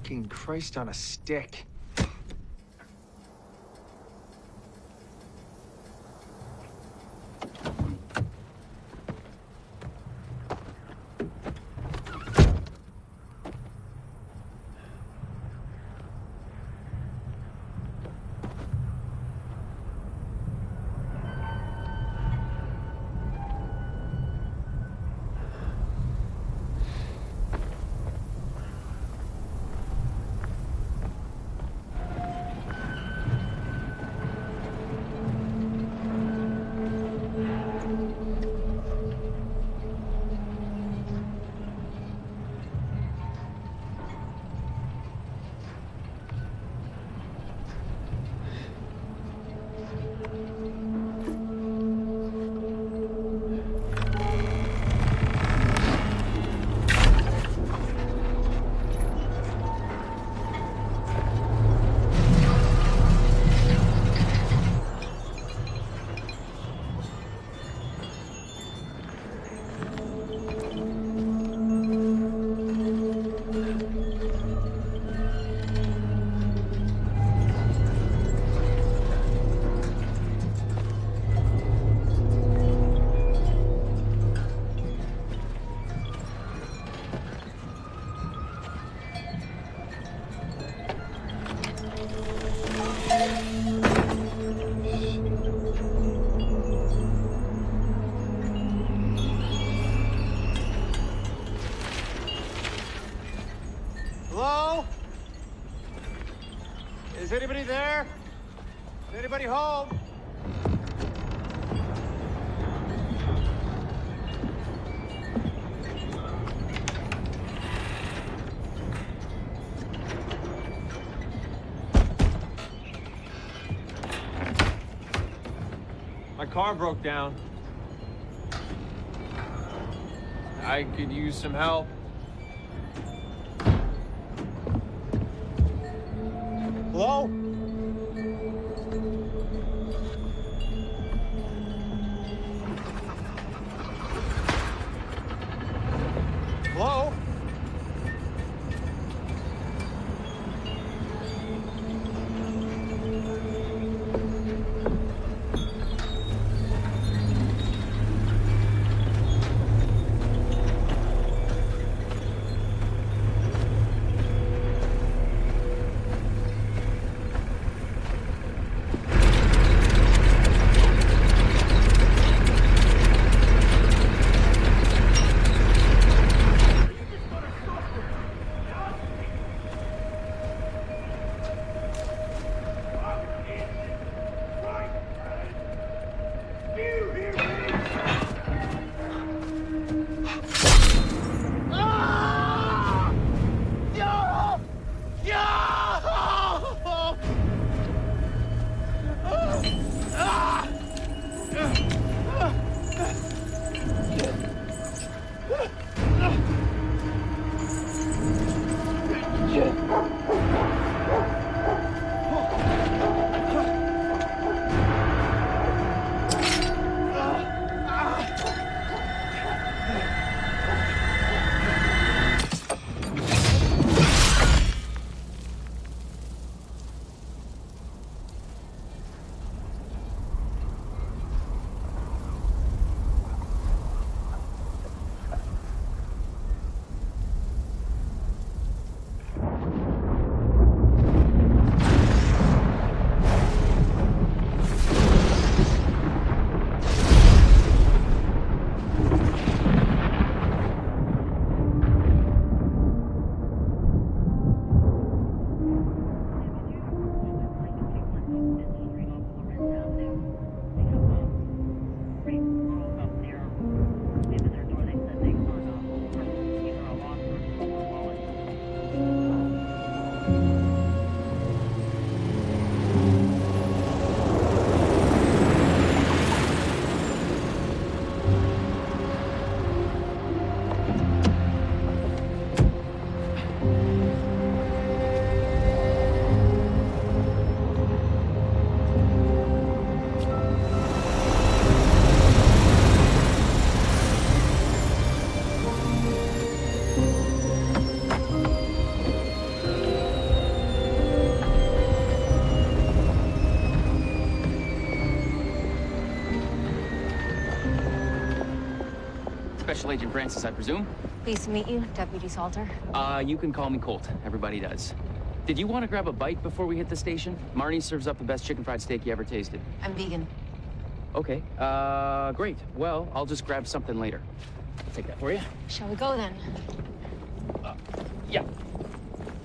Fucking Christ on a stick. Hello? Is anybody there? Is anybody home? My car broke down. I could use some help. Hello? Hello? Special Agent Francis, I presume? Pleased to meet you, Deputy Salter. You can call me Colt. Everybody does. Did you want to grab a bite before we hit the station? Marnie serves up the best chicken fried steak you ever tasted. I'm vegan. Okay, great. Well, I'll just grab something later. I'll take that for you. Shall we go then? Yeah.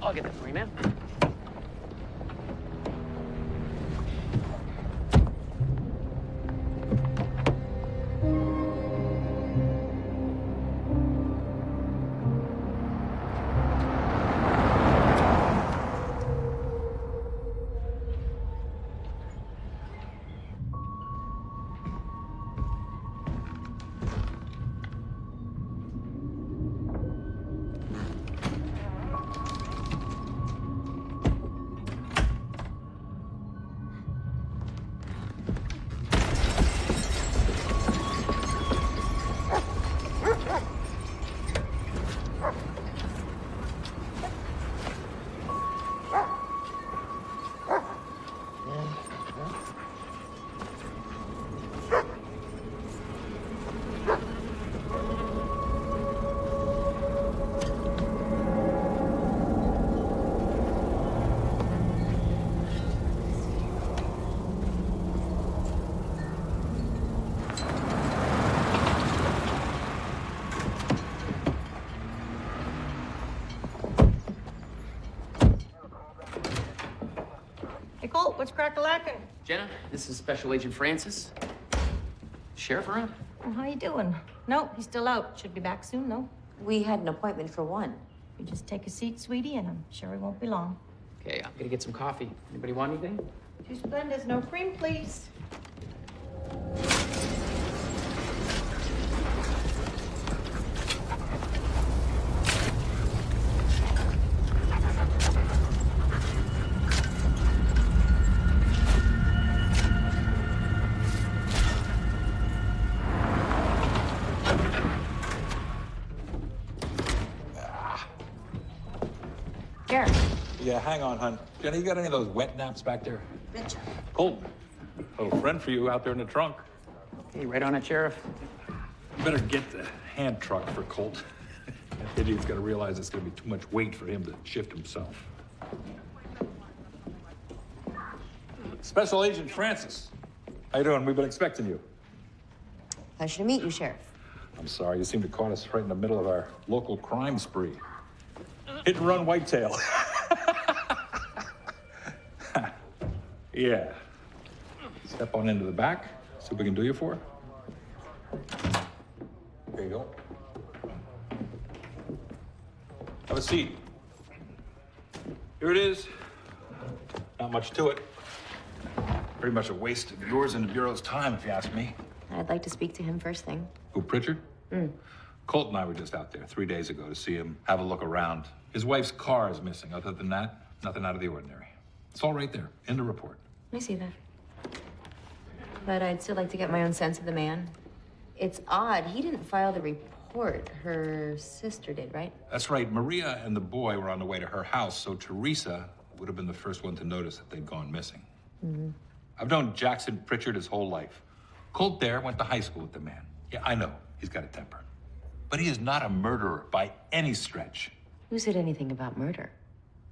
I'll get that for you, ma'am. Hey, Colt, what's crack-a-lackin'? Jenna, this is Special Agent Francis. Sheriff around? Well, how you doing? No, he's still out. Should be back soon, though. We had an appointment for 1. You just take a seat, sweetie, and I'm sure it won't be long. Okay, I'm gonna get some coffee. Anybody want anything? 2 Splendas, no cream, please. Yeah, hang on, hon. Jenny, you got any of those wet naps back there? Betcha. Colt, little friend for you out there in the trunk. Okay, right on it, Sheriff. You better get the hand truck for Colt. That idiot's got to realize it's going to be too much weight for him to shift himself. Special Agent Francis. How you doing? We've been expecting you. Pleasure to meet you, Sheriff. I'm sorry, you seem to caught us right in the middle of our local crime spree. Hit and run whitetail. Yeah. Step on into the back, see what we can do you for. There you go. Have a seat. Here it is. Not much to it. Pretty much a waste of yours and the Bureau's time, if you ask me. I'd like to speak to him first thing. Who, Pritchard? Colt and I were just out there 3 days ago to see him have a look around. His wife's car is missing. Other than that, nothing out of the ordinary. It's all right there, in the report. I see that. But I'd still like to get my own sense of the man. It's odd, he didn't file the report. Her sister did, right? That's right. Maria and the boy were on the way to her house, so Teresa would have been the first one to notice that they'd gone missing. I've known Jackson Pritchard his whole life. Colt there went to high school with the man. Yeah, I know, he's got a temper. But he is not a murderer by any stretch. Who said anything about murder?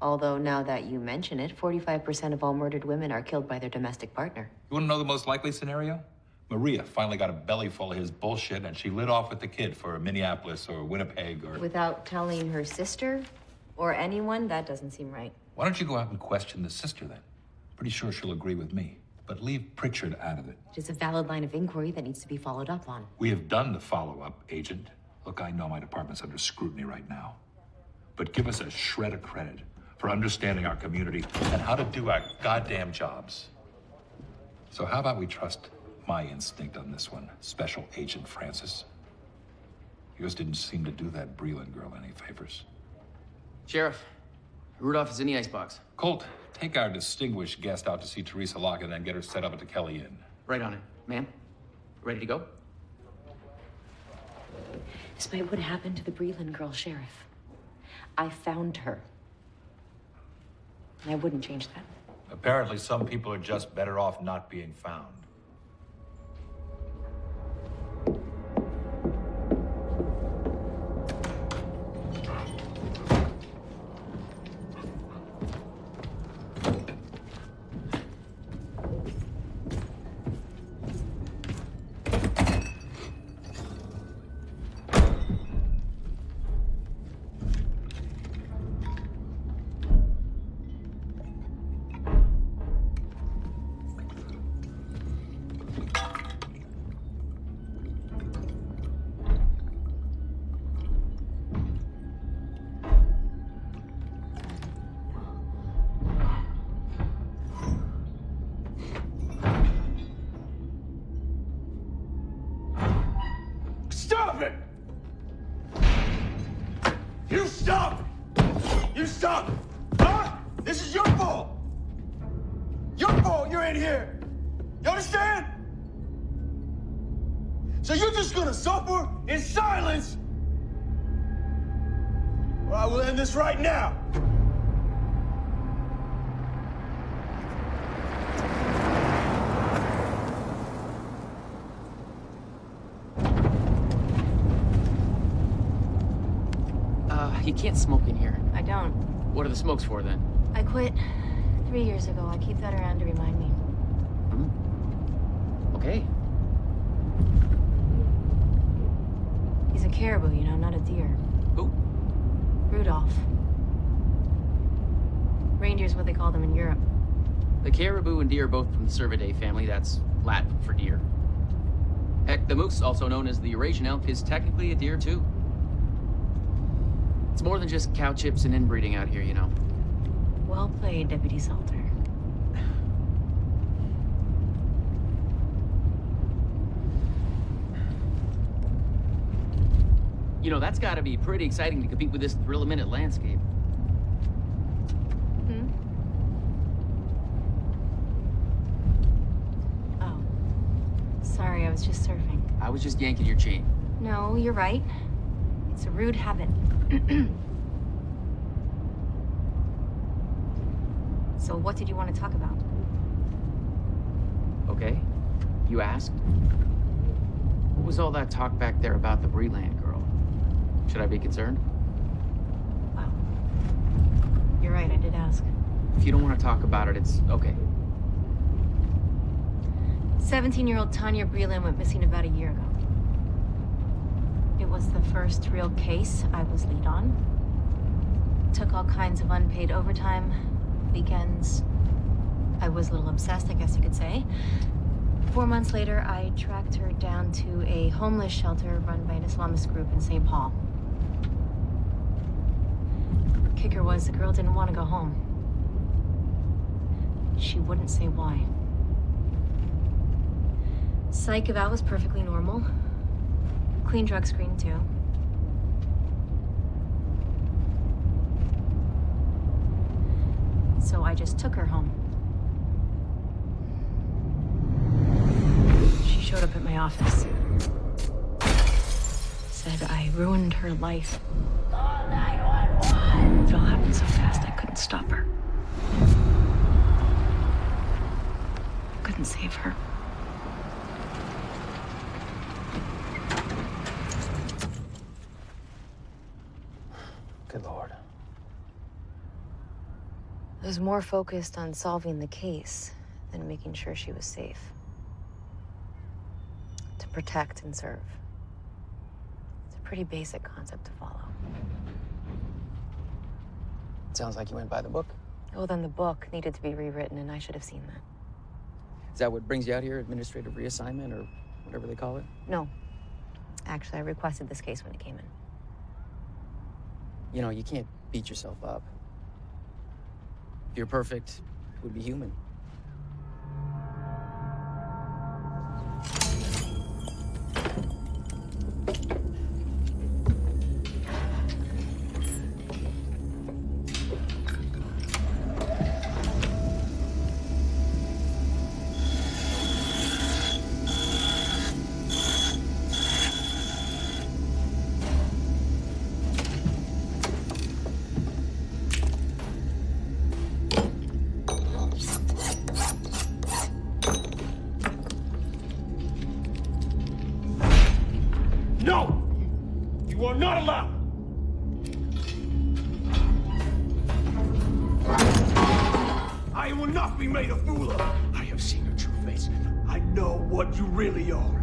Although now that you mention it, 45% of all murdered women are killed by their domestic partner. You want to know the most likely scenario? Maria finally got a belly full of his bullshit and she lit off with the kid for Minneapolis or Winnipeg or... Without telling her sister or anyone? That doesn't seem right. Why don't you go out and question the sister then? Pretty sure she'll agree with me. But leave Pritchard out of it. It is a valid line of inquiry that needs to be followed up on. We have done the follow-up, Agent. Look, I know my department's under scrutiny right now. But give us a shred of credit for understanding our community and how to do our goddamn jobs. So how about we trust my instinct on this one, Special Agent Francis? Yours didn't seem to do that Breland girl any favors. Sheriff, Rudolph is in the icebox. Colt, take our distinguished guest out to see Teresa Locke and then get her set up at the Kelly Inn. Right on it. Ma'am, ready to go? Despite what happened to the Breland girl, Sheriff, I found her. And I wouldn't change that. Apparently, some people are just better off not being found. You suck! Huh? This is your fault! Your fault you're in here! You understand? So you're just gonna suffer in silence? Or I will end this right now! You can't smoke in here. I don't. What are the smokes for, then? I quit 3 years ago. I keep that around to remind me. Okay. He's a caribou, you know, not a deer. Who? Rudolph. Reindeer's what they call them in Europe. The caribou and deer are both from the Cervidae family. That's Latin for deer. Heck, the moose, also known as the Eurasian elk, is technically a deer, too. It's more than just cow chips and inbreeding out here, you know. Well played, Deputy Salter. You know, that's gotta be pretty exciting to compete with this thrill-a-minute landscape. Oh. Sorry, I was just surfing. I was just yanking your chain. No, you're right. It's a rude habit. So what did you want to talk about? Okay. You asked? What was all that talk back there about the Breland girl? Should I be concerned? Well, you're right, I did ask. If you don't want to talk about it, it's okay. 17-year-old Tanya Breland went missing about a year ago. It was the first real case I was lead on. Took all kinds of unpaid overtime, weekends. I was a little obsessed, I guess you could say. 4 months later, I tracked her down to a homeless shelter run by an Islamist group in St. Paul. Kicker was the girl didn't want to go home. She wouldn't say why. Psych eval was perfectly normal. Clean drug screen, too. So I just took her home. She showed up at my office. Said I ruined her life. Call 911! It all happened so fast I couldn't stop her. Couldn't save her. Good Lord. I was more focused on solving the case than making sure she was safe. To protect and serve. It's a pretty basic concept to follow. Sounds like you went by the book. Oh, then the book needed to be rewritten, and I should have seen that. Is that what brings you out here? Administrative reassignment or whatever they call it? No. Actually, I requested this case when it came in. You know, you can't beat yourself up. If you're perfect, it would be human. No! You are not allowed! I will not be made a fool of. I have seen your true face. I know what you really are.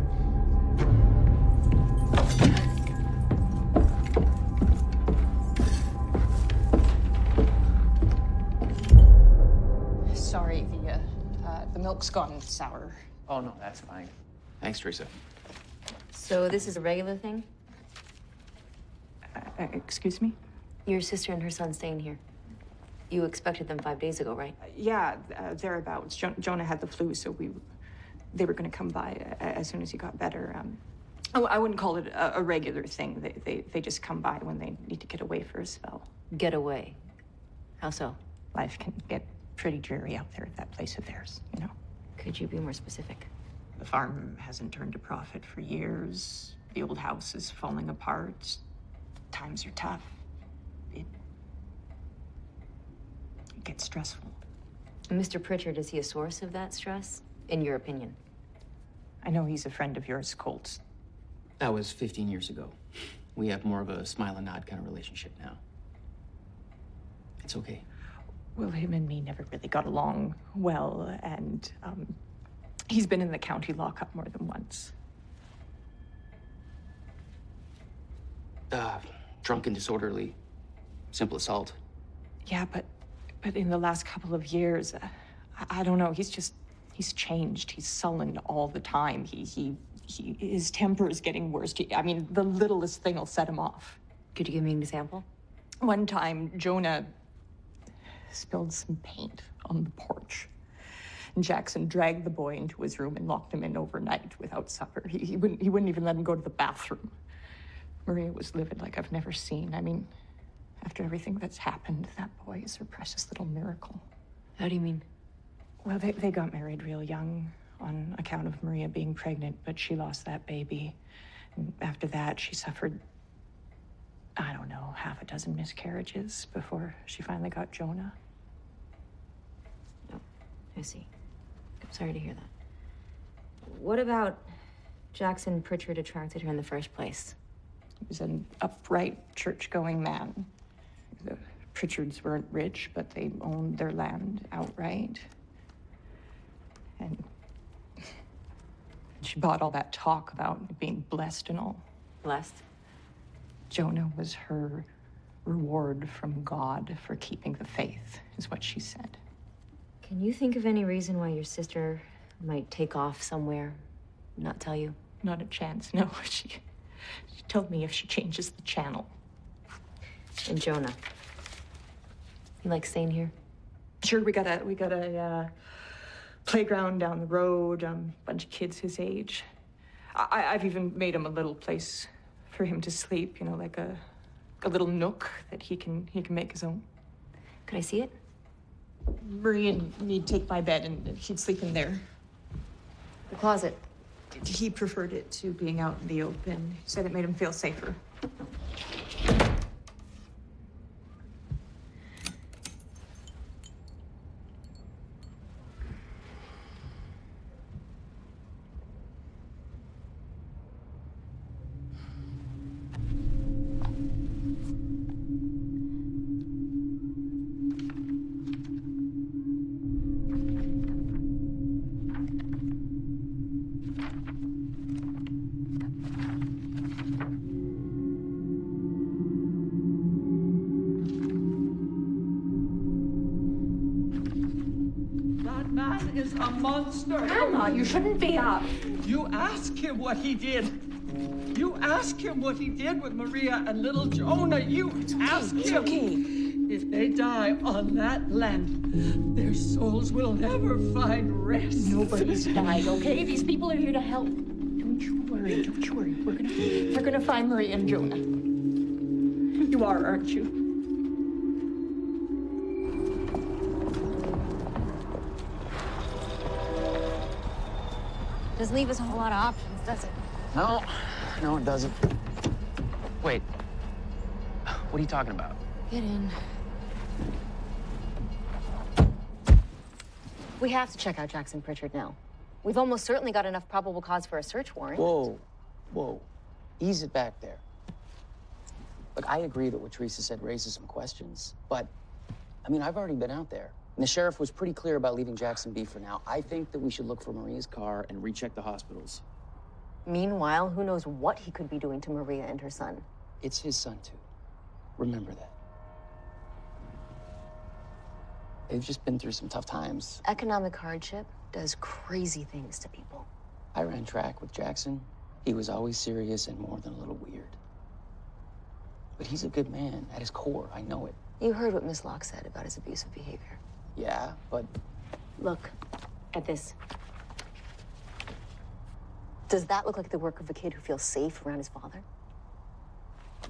Sorry, the milk's gone sour. Oh, no, that's fine. Thanks, Teresa. So this is a regular thing? Excuse me? Your sister and her son staying here. You expected them 5 days ago, right? Yeah, thereabouts. Jonah had the flu, so they were going to come by as soon as he got better. I wouldn't call it a regular thing. They just come by when they need to get away for a spell. Get away. How so? Life can get pretty dreary out there at that place of theirs, you know? Could you be more specific? The farm hasn't turned a profit for years. The old house is falling apart. Times are tough. It gets stressful. Mr. Pritchard, is he a source of that stress, in your opinion? I know he's a friend of yours, Colt. That was 15 years ago. We have more of a smile and nod kind of relationship now. It's okay. Well, him and me never really got along well, and he's been in the county lockup more than once. Drunk and disorderly. Simple assault. Yeah, but in the last couple of years, I don't know, he's changed. He's sullen all the time. His temper is getting worse. I mean, the littlest thing will set him off. Could you give me an example? One time, Jonah spilled some paint on the porch. And Jackson dragged the boy into his room and locked him in overnight without supper. He wouldn't even let him go to the bathroom. Maria was livid like I've never seen. I mean, after everything that's happened, that boy is her precious little miracle. How do you mean? Well, they got married real young on account of Maria being pregnant, but she lost that baby. And after that, she suffered, I don't know, half a dozen miscarriages before she finally got Jonah. Oh, I see. I'm sorry to hear that. What about Jackson Pritchard attracted her in the first place? He was an upright, church-going man. The Pritchards weren't rich, but they owned their land outright. And she bought all that talk about being blessed and all. Blessed? Jonah was her reward from God for keeping the faith, is what she said. Can you think of any reason why your sister might take off somewhere, not tell you? Not a chance, no. She told me if she changes the channel. And Jonah? You like staying here? Sure, we got a playground down the road, bunch of kids his age. I've even made him a little place for him to sleep, you know, like a little nook that he can make his own. Could I see it? Marie and me'd take my bed and he'd sleep in there. The closet. He preferred it to being out in the open. He said it made him feel safer. Man is a monster. Grandma, you shouldn't be up. You ask him what he did. You ask him what he did with Maria and little Jonah. You ask him. It's okay. If they die on that land, their souls will never find rest. Nobody's died, okay? These people are here to help. Don't you worry, don't you worry. We're gonna find Maria and Jonah. You are, aren't you? Doesn't leave us a whole lot of options, does it? No, it doesn't. Wait. What are you talking about? Get in. We have to check out Jackson Pritchard now. We've almost certainly got enough probable cause for a search warrant. Whoa. Ease it back there. Look, I agree that what Teresa said raises some questions, but, I mean, I've already been out there. And the sheriff was pretty clear about leaving Jackson be for now. I think that we should look for Maria's car and recheck the hospitals. Meanwhile, who knows what he could be doing to Maria and her son. It's his son, too. Remember that. They've just been through some tough times. Economic hardship does crazy things to people. I ran track with Jackson. He was always serious and more than a little weird. But he's a good man at his core. I know it. You heard what Miss Locke said about his abusive behavior. Yeah, but... Look at this. Does that look like the work of a kid who feels safe around his father?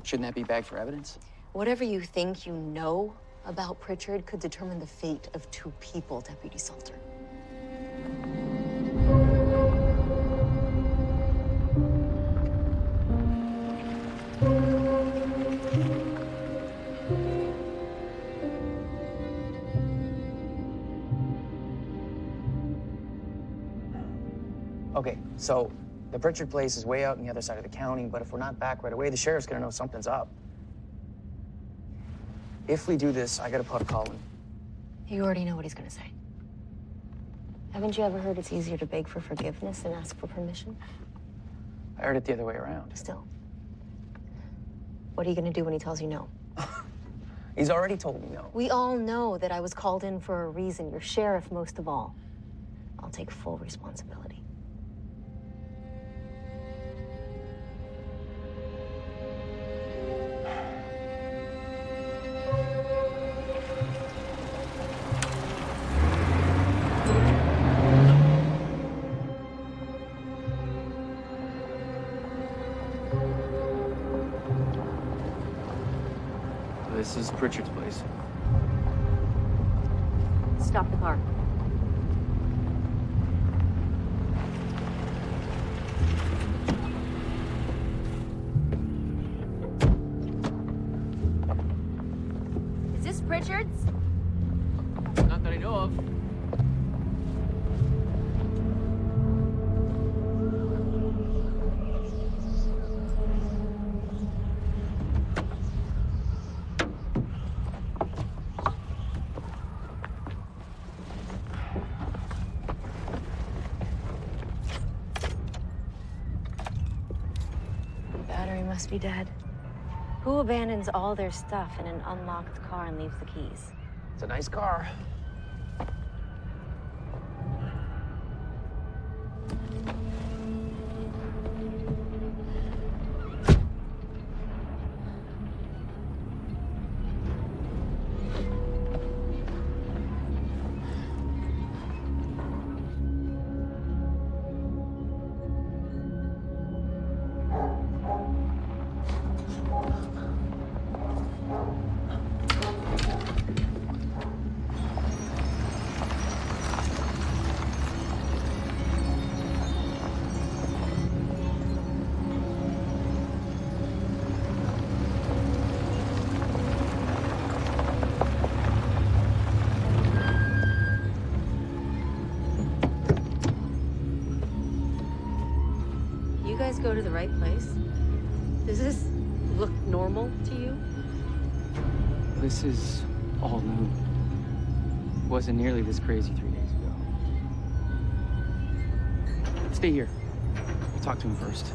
Shouldn't that be bagged for evidence? Whatever you think you know about Pritchard could determine the fate of 2 people, Deputy Salter. Okay, so the Pritchard place is way out on the other side of the county, but if we're not back right away, the sheriff's gonna know something's up. If we do this, I gotta put a call in. You already know what he's gonna say. Haven't you ever heard it's easier to beg for forgiveness than ask for permission? I heard it the other way around. Still. What are you gonna do when he tells you no? He's already told me no. We all know that I was called in for a reason. You're sheriff most of all. I'll take full responsibility. This is Pritchard's place. Stop the car. Is this Pritchard's? Not that I know of. Battery must be dead. Who abandons all their stuff in an unlocked car and leaves the keys? It's a nice car. You guys go to the right place? Does this look normal to you? This is all new. Wasn't nearly this crazy 3 days ago. Stay here. I'll talk to him first.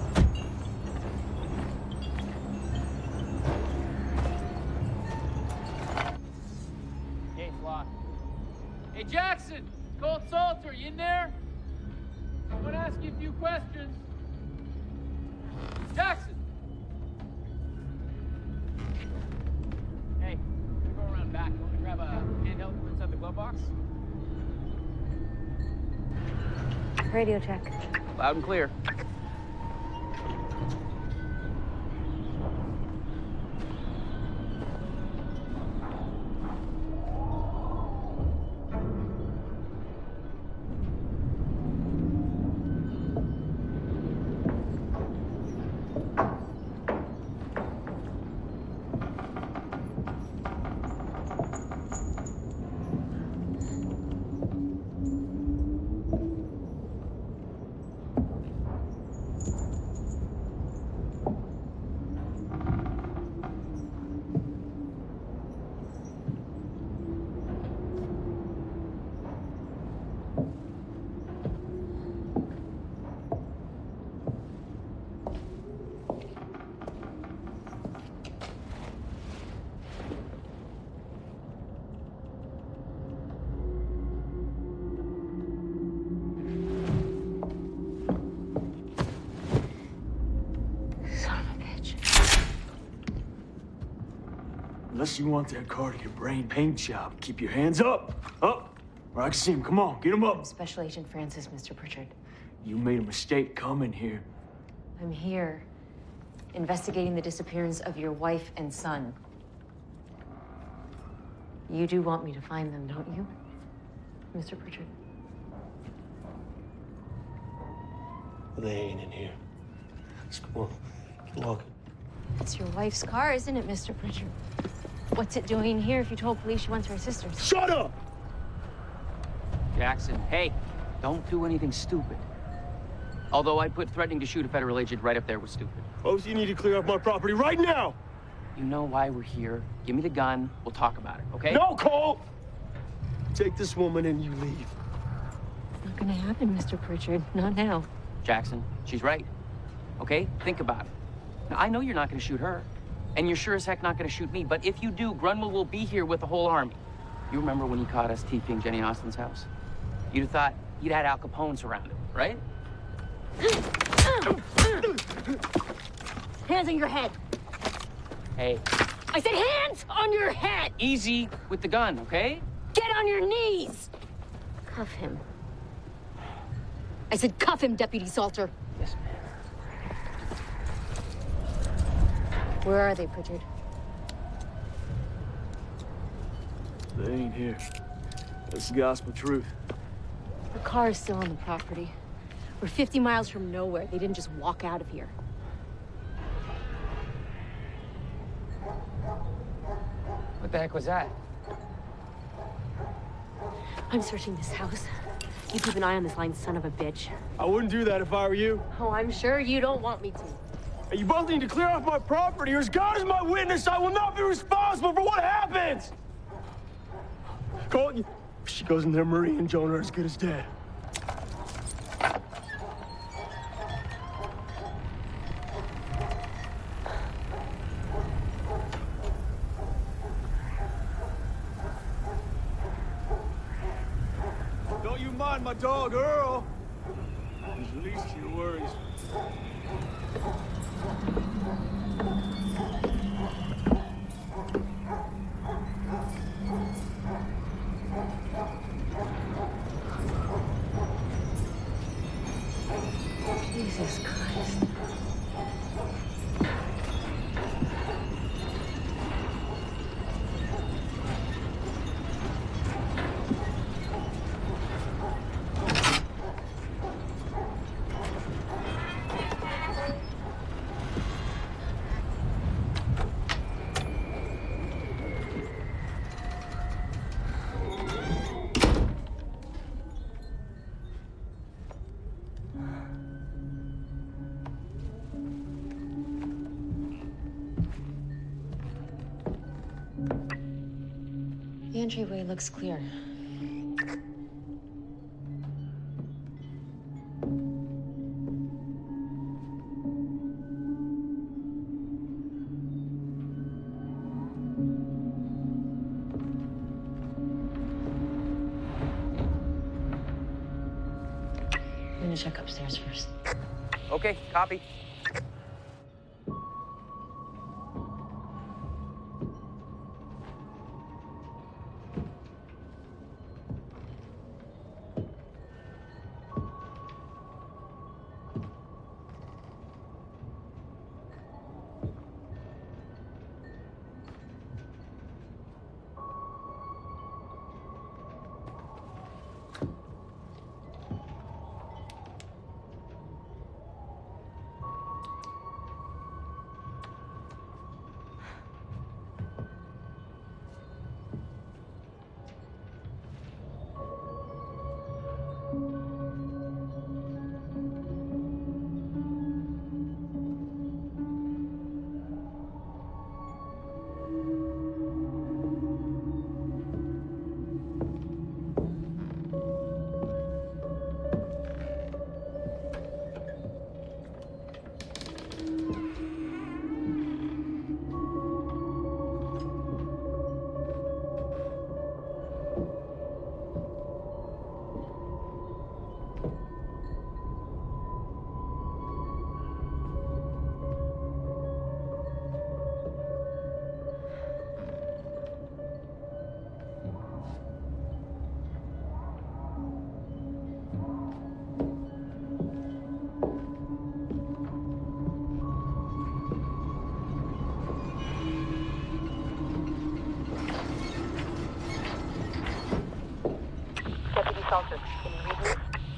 Hey, Flock. Hey, Jackson! Cold Salter, you in there? I want to ask you a few questions. Jackson! Hey, I'm gonna go around back. You want me to grab a handheld from inside the glove box? Radio check. Loud and clear. Unless you want that car to get brain paint job, keep your hands up. Up! Where I can see him. Come on, get him up. Special Agent Francis, Mr. Pritchard. You made a mistake coming here. I'm here investigating the disappearance of your wife and son. You do want me to find them, don't you, Mr. Pritchard? They ain't in here. Let's go on. Keep walking. It's your wife's car, isn't it, Mr. Pritchard? What's it doing here if you told police she went to her sister's? Shut up! Jackson, hey, don't do anything stupid. Although I put threatening to shoot a federal agent right up there with stupid. Oh, so you need to clear off my property right now! You know why we're here. Give me the gun. We'll talk about it, okay? No, Cole! Take this woman and you leave. It's not gonna happen, Mr. Pritchard. Not now. Jackson, she's right. Okay? Think about it. Now, I know you're not gonna shoot her. And you're sure as heck not gonna shoot me. But if you do, Grunwell will be here with the whole army. You remember when he caught us TPing Jenny Austin's house? You'd have thought he'd had Al Capone surrounded, right? Hands on your head. Hey, I said hands on your head! easy with the gun, okay? Get on your knees! Cuff him. I said cuff him, Deputy Salter. Yes, ma'am. Where are they, Pritchard? They ain't here. That's the gospel truth. The car is still on the property. We're 50 miles from nowhere. They didn't just walk out of here. What the heck was that? I'm searching this house. You keep an eye on this lying son of a bitch. I wouldn't do that if I were you. Oh, I'm sure you don't want me to. And you both need to clear off my property, or as God is my witness, I will not be responsible for what happens! Cole, if she goes in there, Marie and Jonah are as good as dead. Don't you mind my dog, Earl? He's the least of your worries. Jesus Christ. The entryway looks clear. I'm gonna check upstairs first. Okay, copy.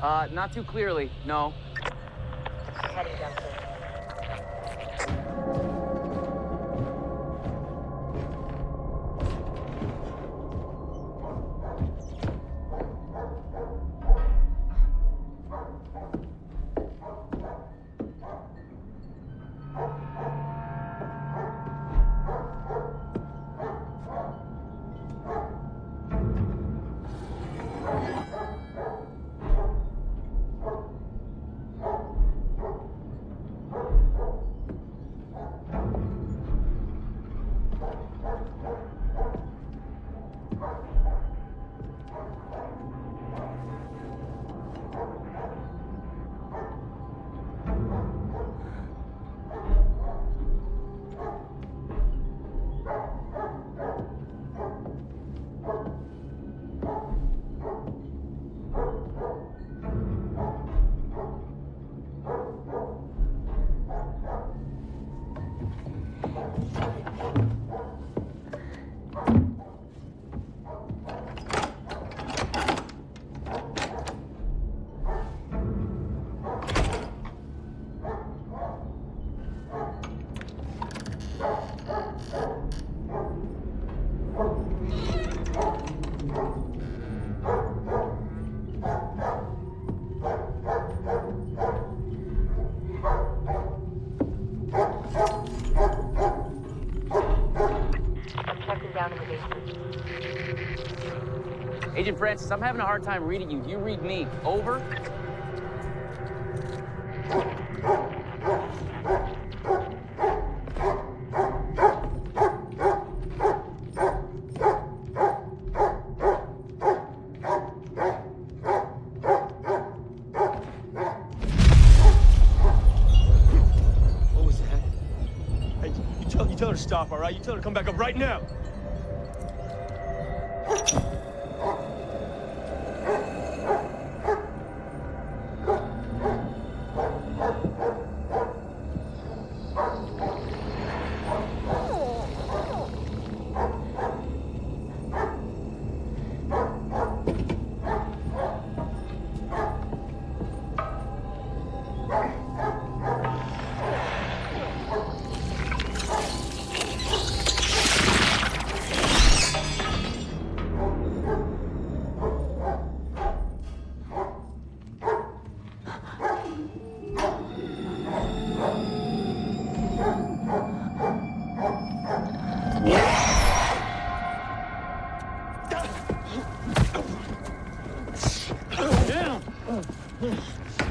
Not too clearly, no. Heading downstairs. Agent Francis, I'm having a hard time reading you. You read me. Over? What was that? Hey, you tell her to stop, all right? You tell her to come back up right now.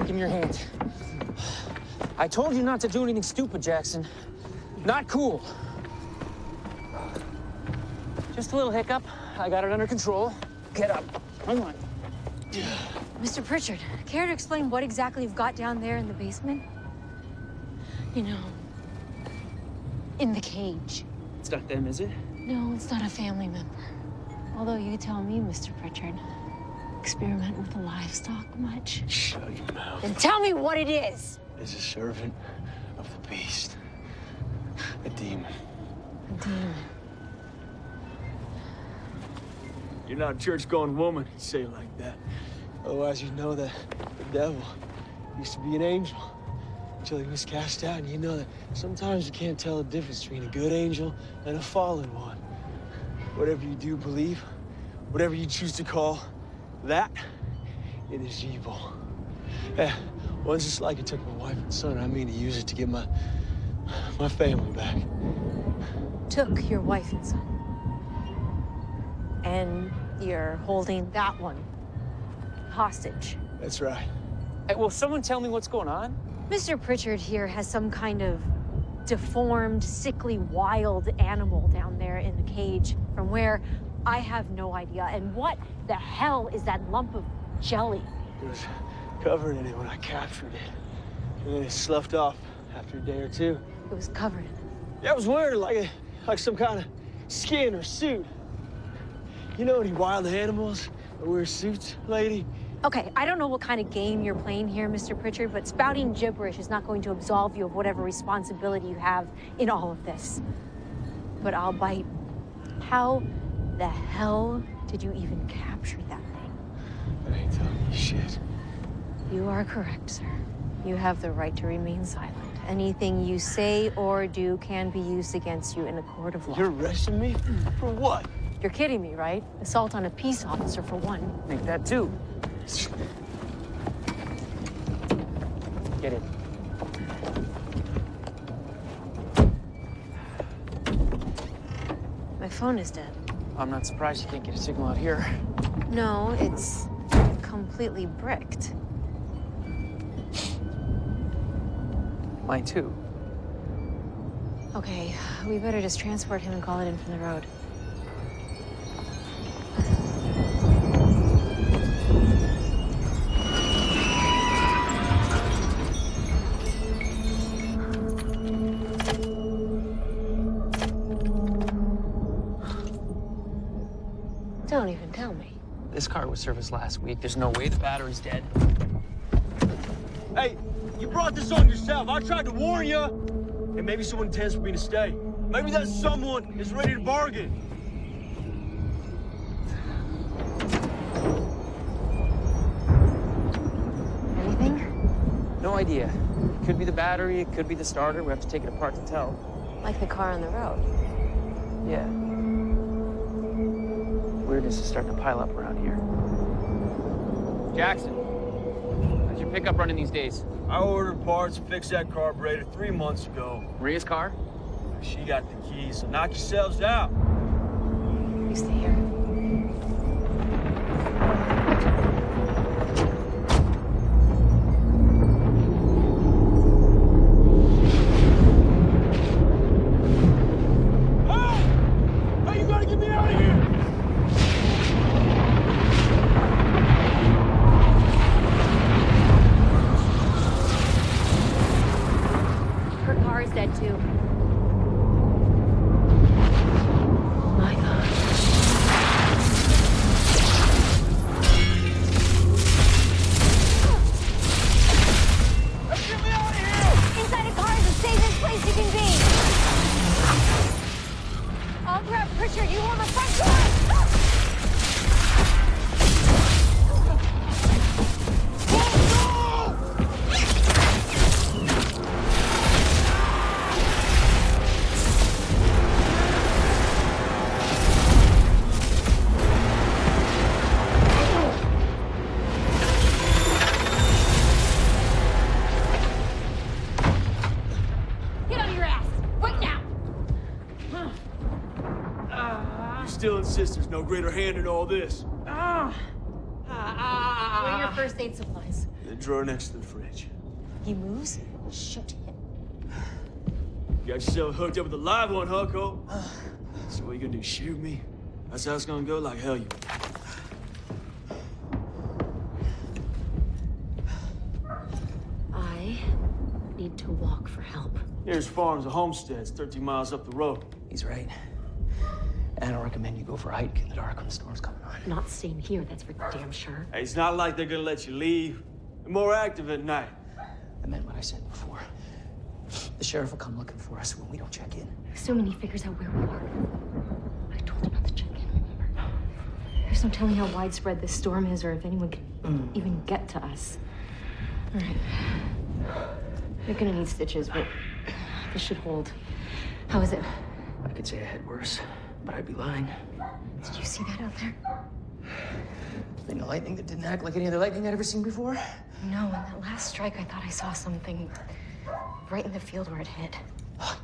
Give me your hand. I told you not to do anything stupid, Jackson. Not cool. Just a little hiccup. I got it under control. Get up. Come on. Mr. Pritchard, care to explain what exactly you've got down there in the basement? You know, in the cage. It's not them, is it? No, it's not a family member. Although you tell me, Mr. Pritchard, experiment with the livestock much? Shut your mouth. Then tell me what it is. It's a servant of the beast. A demon. A demon. You're not a church-going woman, you say it like that. Otherwise, you'd know that the devil used to be an angel until he was cast out, and you know that sometimes you can't tell the difference between a good angel and a fallen one. Whatever you do believe, whatever you choose to call that, it is evil. Yeah, once just like it took my wife and son, I mean to use it to get my family back. Took your wife and son. And you're holding that one hostage. That's right. Hey, will someone tell me what's going on? Mr. Pritchard here has some kind of deformed, sickly, wild animal down there in the cage from where I have no idea. And what the hell is that lump of jelly? It was covered in it when I captured it. And then it sloughed off after a day or two. It was covered in it. Yeah, I was wearing like some kind of skin or suit. You know any wild animals that wear suits, lady? Okay, I don't know what kind of game you're playing here, Mr. Pritchard, but spouting gibberish is not going to absolve you of whatever responsibility you have in all of this. But I'll bite. How the hell did you even capture that thing? I ain't telling you shit. You are correct, sir. You have the right to remain silent. Anything you say or do can be used against you in a court of law. You're arresting me? For what? You're kidding me, right? Assault on a peace officer, for one. Make that two. Get in. My phone is dead. I'm not surprised you can't get a signal out here. No, it's completely bricked. Mine too. Okay, we better just transport him and call it in from the road. Don't even tell me. This car was serviced last week. There's no way the battery's dead. Hey, you brought this on yourself. I tried to warn you. And maybe someone intends for me to stay. Maybe that someone is ready to bargain. Anything? No idea. It could be the battery, it could be the starter. We have to take it apart to tell. Like the car on the road. Yeah. Weirdness is starting to pile up around here. Jackson, how's your pickup running these days? I ordered parts to fix that carburetor 3 months ago. Maria's car? She got the keys, so knock yourselves out. You stay here. Hey, you gotta get me out of here! Her car is dead too. My God. Hey, get me out of here! Inside a car is the safest place you can be. I'll grab Pritchard. You hold the front door. Get on your ass right now. You still insist there's no greater hand in all this. Where are your first aid supplies? The drawer next to the fridge. He moves. Shoot him. You got yourself hooked up with a live one, huh, Cole? So what you gonna do, shoot me? That's how it's gonna go? Like hell you. I need to walk for help. There's farms and homesteads 13 miles up the road. He's right. And I don't recommend you go for a hike in the dark when the storm's coming on. Not staying here, that's for damn sure. Hey, it's not like they're gonna let you leave. They're more active at night. I meant what I said before. The sheriff will come looking for us when we don't check in. Assuming he figures out where we are. I told him not to check in, remember? There's no telling how widespread this storm is or if anyone can even get to us. All right. You're gonna need stitches, but this should hold. How is it? I could say I had worse, but I'd be lying. Did you see that out there? Thing of lightning that didn't act like any other lightning I'd ever seen before? No, in that last strike, I thought I saw something right in the field where it hit.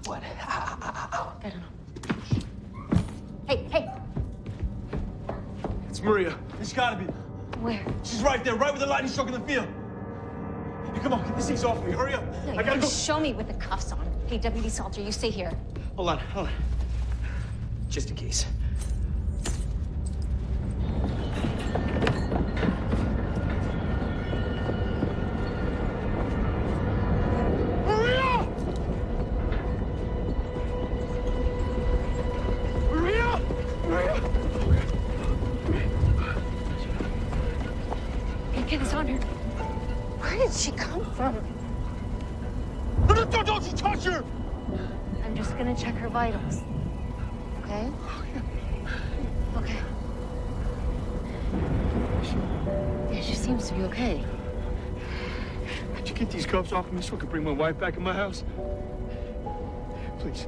What? I don't know. Hey, hey! It's Maria. It's gotta be. Where? She's right there, right with the lightning struck in the field. Hey, come on, get these things off me. Hurry up. No, I gotta go. show me with the cuffs on. Hey, Deputy Salter, you stay here. Hold on. Just in case. Maria! Maria! Maria! Hey, get this on her. Where did she come from? Don't you touch her! I'm just gonna check her vitals. Okay? Okay. Yeah, she seems to be okay. Get these cuffs off me so I can bring my wife back in my house. Please.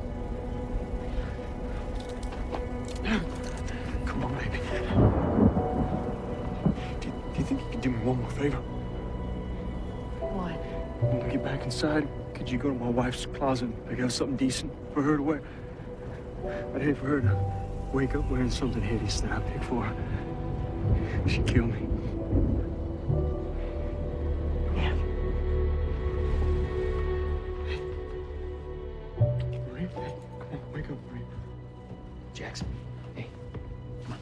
Come on, baby. Do you think you could do me one more favor? What? When we get back inside, could you go to my wife's closet and pick out something decent for her to wear? I'd hate for her to wake up wearing something hideous that I picked for her. She'd kill me. Yeah. Maria, hey, come on, wake up, Maria. Jackson, hey, come on.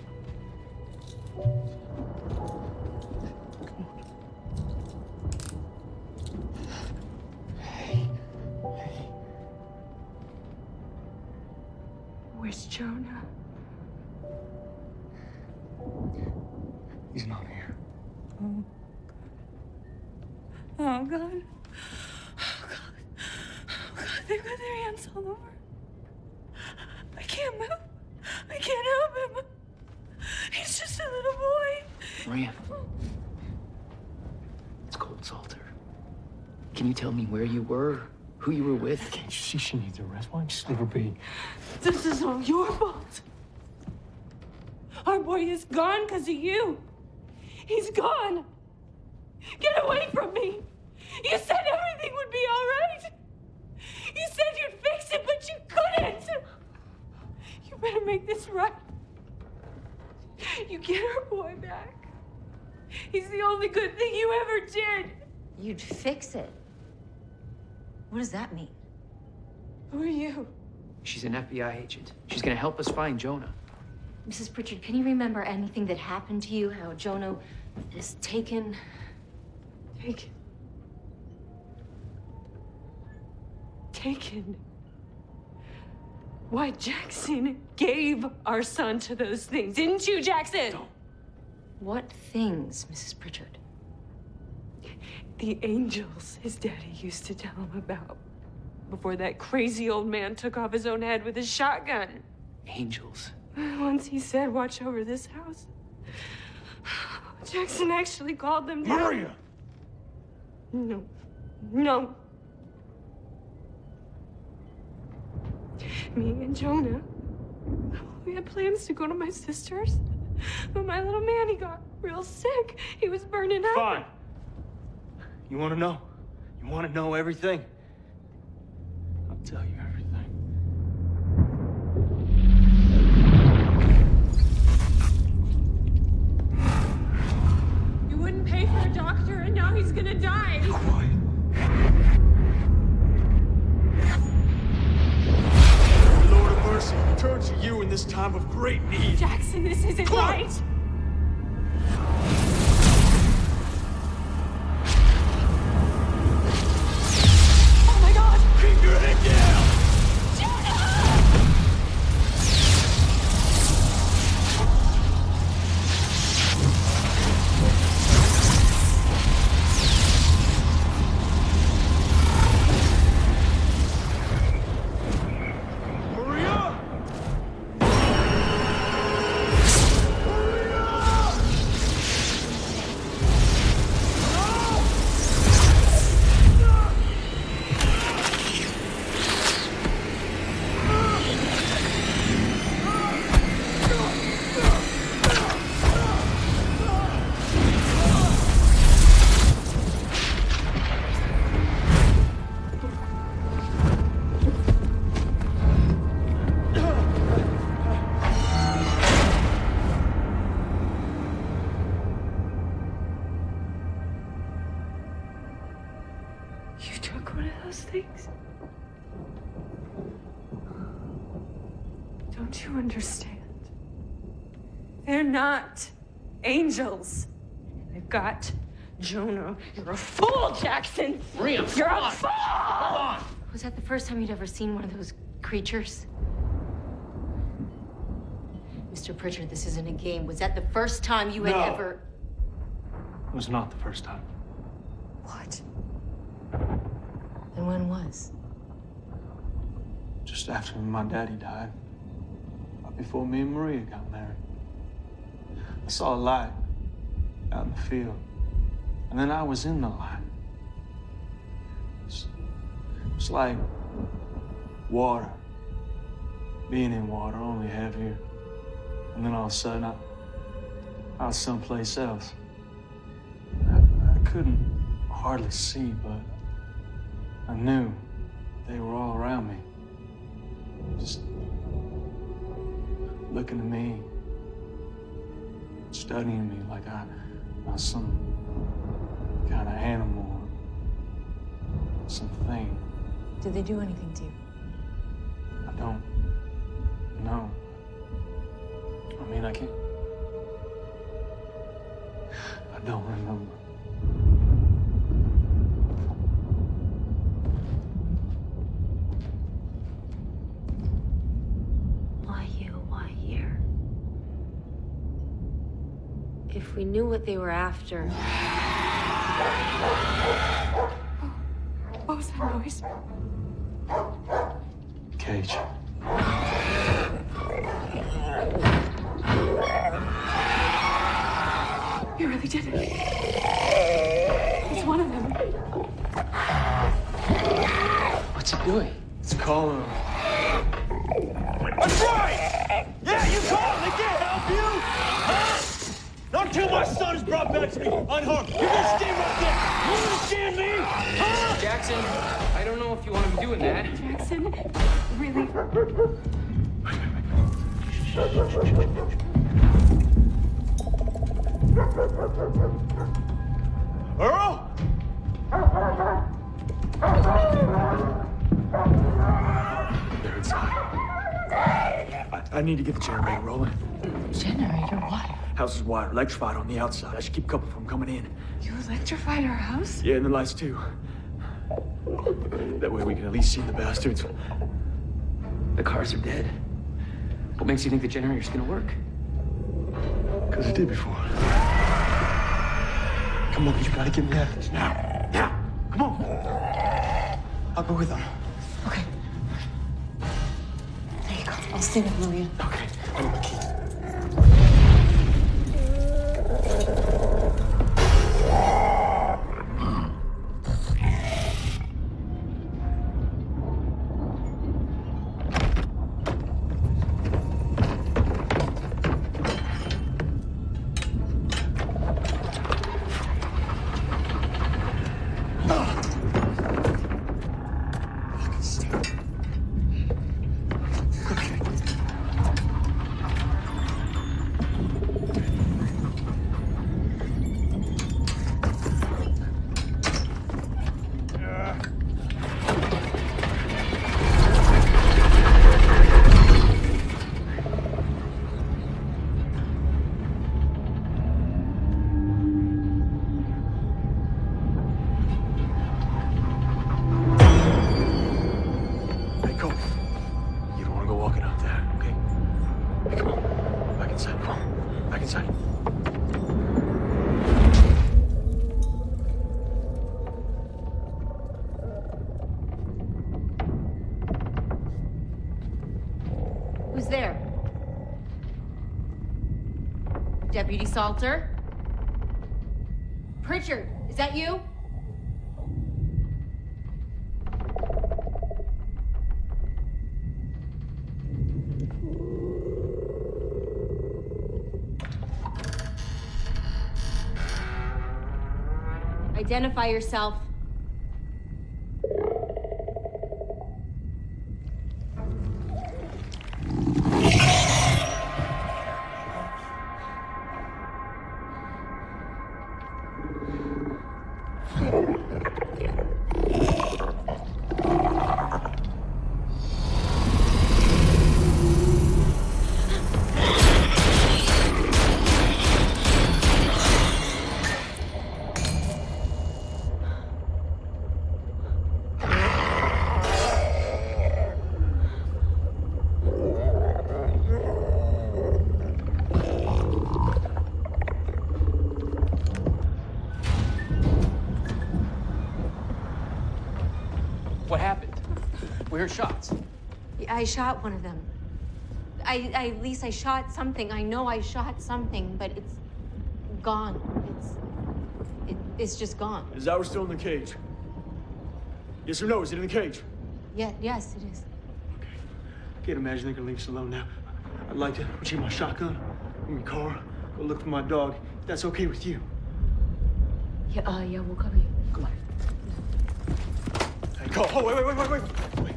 Where's Jonah? He's not here. Oh. Oh, God. Oh, God. Oh, God. They've got their hands all over. I can't move. I can't help him. He's just a little boy. Maria. It's Cold Salter. Can you tell me where you were? Who you were with? Can't you see she needs a rest? Why don't you just leave her be? This is all your fault. Our boy is gone because of you. He's gone. Get away from me. You said everything would be all right. You said you'd fix it, but you couldn't. You better make this right. You get our boy back. He's the only good thing you ever did. You'd fix it? What does that mean? Who are you? She's an FBI agent. She's gonna help us find Jonah. Mrs. Pritchard, can you remember anything that happened to you? How Jonah was taken? Taken? Why, Jackson gave our son to those things, didn't you, Jackson? What things, Mrs. Pritchard? The angels his daddy used to tell him about before that crazy old man took off his own head with his shotgun. Angels. Once he said, watch over this house. Jackson actually called them down. Maria! No. Me and Jonah, we had plans to go to my sister's. But my little man, he got real sick. He was burning up. Fine. You want to know? You want to know everything? I'll tell you everything. You wouldn't pay for a doctor, and now he's gonna die. Quiet. Lord of mercy, turn to you in this time of great need. Jackson, this isn't right. Oh my God! Keep your head down! You took one of those things? Don't you understand? They're not angels. They've got Jonah. You're a fool, Jackson! Maria, You're come a on. fool! Come on! Was that the first time you'd ever seen one of those creatures? Mr. Pritchard, this isn't a game. Was that the first time you had No. ever... It was not the first time. What? And when was? Just after my daddy died. Right before me and Maria got married. I saw a light out in the field. And then I was in the light. It's like water. Being in water, only heavier. And then all of a sudden, I was someplace else. I couldn't hardly see, but I knew they were all around me. Just looking at me, studying me like I was some kind of animal, something. Did they do anything to you? I don't know. I mean, I don't remember. Why you? Why here? If we knew what they were after. What was that noise? Cage. You really did it. It's one of them. What's it doing? It's calling. That's right! Yeah, you called! They can't help you! Huh? Not until my son is brought back to me unharmed. You're gonna stay right there! You understand me? Huh? Jackson, I don't know if you want to be doing that. Jackson, really? Earl? They're inside. I need to get the generator rolling. Generator? What? House is wired, electrified on the outside. I should keep a couple from coming in. You electrified our house? Yeah, and the lights too. That way we can at least see the bastards. The cars are dead. What makes you think the generator's gonna work? Because it did before. Come on, you gotta get me out of this now. Now! Come on! I'll go with them. Okay. There you go. I'll stay with Maria. Okay, I need the key. Who's there? Deputy Salter? Pritchard, is that you? Identify yourself. What happened? We heard shots. I shot one of them. At least I shot something. I know I shot something, but it's gone. It's just gone. Is that we're still in the cage? Yes or no? Is it in the cage? Yeah, yes, it is. Okay. I can't imagine they're gonna leave us alone now. I'd like to put you in my shotgun, in my car, go look for my dog. If that's okay with you. Yeah, we'll cover you. Come on. Hey, go. Oh, wait.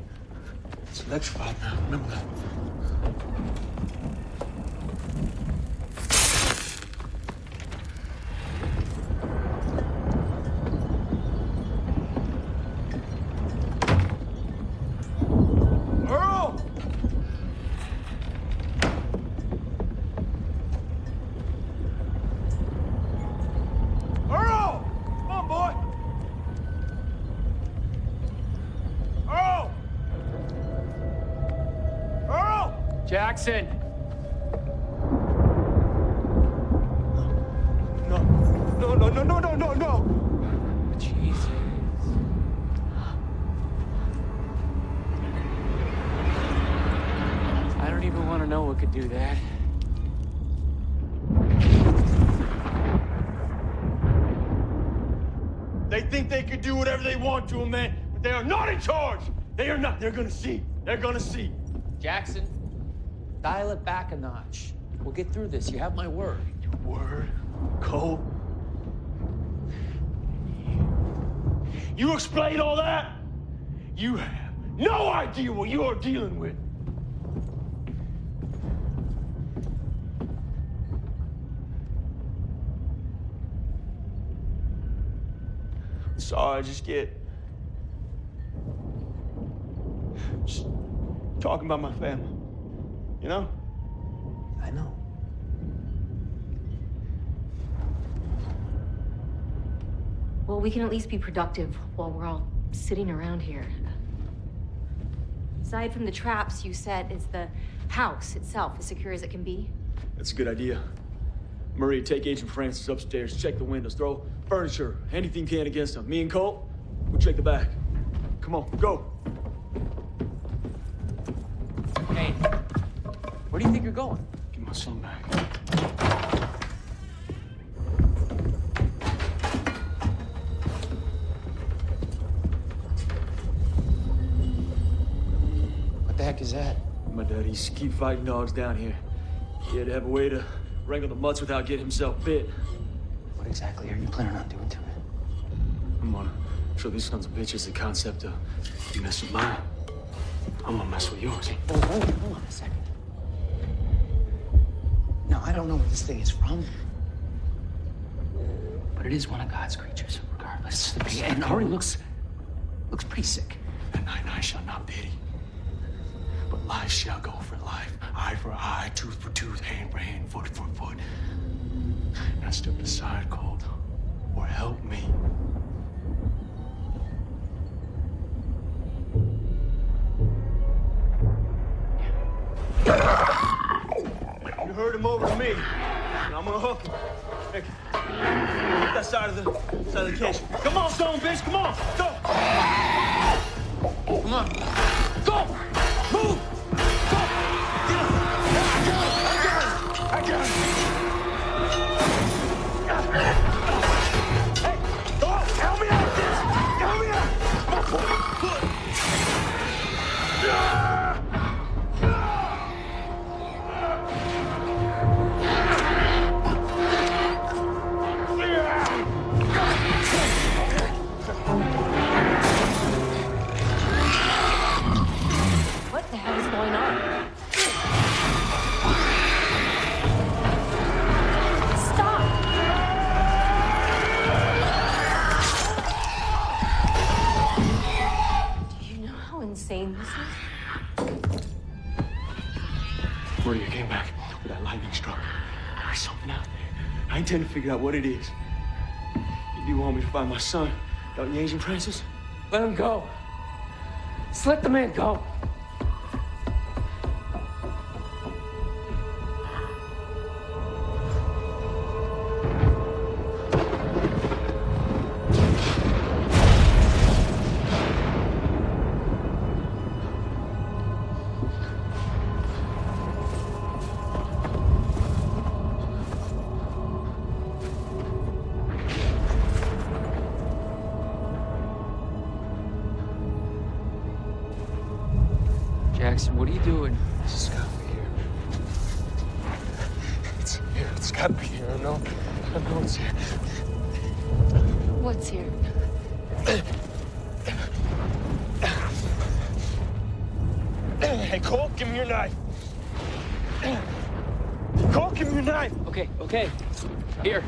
It's electrified now. Remember that. Jackson! No. Jesus. I don't even want to know what could do that. They think they could do whatever they want to him, man, but they are not in charge. They are not. They're gonna see. They're gonna see. Jackson, dial it back a notch. We'll get through this. You have my word. Your word, Cole? You explain all that? You have no idea what you are dealing with. Sorry, just talking about my family. You know? I know. Well, we can at least be productive while we're all sitting around here. Aside from the traps, you said, is the house itself as secure as it can be? That's a good idea. Maria, take Agent Francis upstairs, check the windows, throw furniture, anything you can against them. Me and Colt, we'll check the back. Come on, go. Hey, where do you think you're going? Get my son back. What the heck is that? My dad used to keep fighting dogs down here. He had to have a way to wrangle the mutts without getting himself bit. What exactly are you planning on doing to it? I'm gonna show these sons of bitches the concept of you mess with mine, I'm gonna mess with yours. Oh, hold on a second. Now, I don't know where this thing is from, but it is one of God's creatures, regardless. And it already looks pretty sick. And I shall not pity, but life shall go for life, eye for eye, tooth for tooth, hand for hand, foot for foot. Now step aside, Colt, or help me. You herd him over to me, and I'm gonna hook him. Hey, get that side of the cage. Come on, son, bitch, come on, go! Come on, go! Move! Go! Get him! I got him! Hey, go! Help me out with this! Help me out! What the hell is going on? Stop! Do you know how insane this is? Maria came back with that lightning struck. There's something out there. I intend to figure out what it is. You do want me to find my son, don't you, Agent Francis? Let him go. Just let the man go. Jackson, what are you doing? It's gotta be here. It's here. It's gotta be here. I know it's here. What's here? Hey, Cole, give me your knife. Cole, give me your knife. Okay. Here.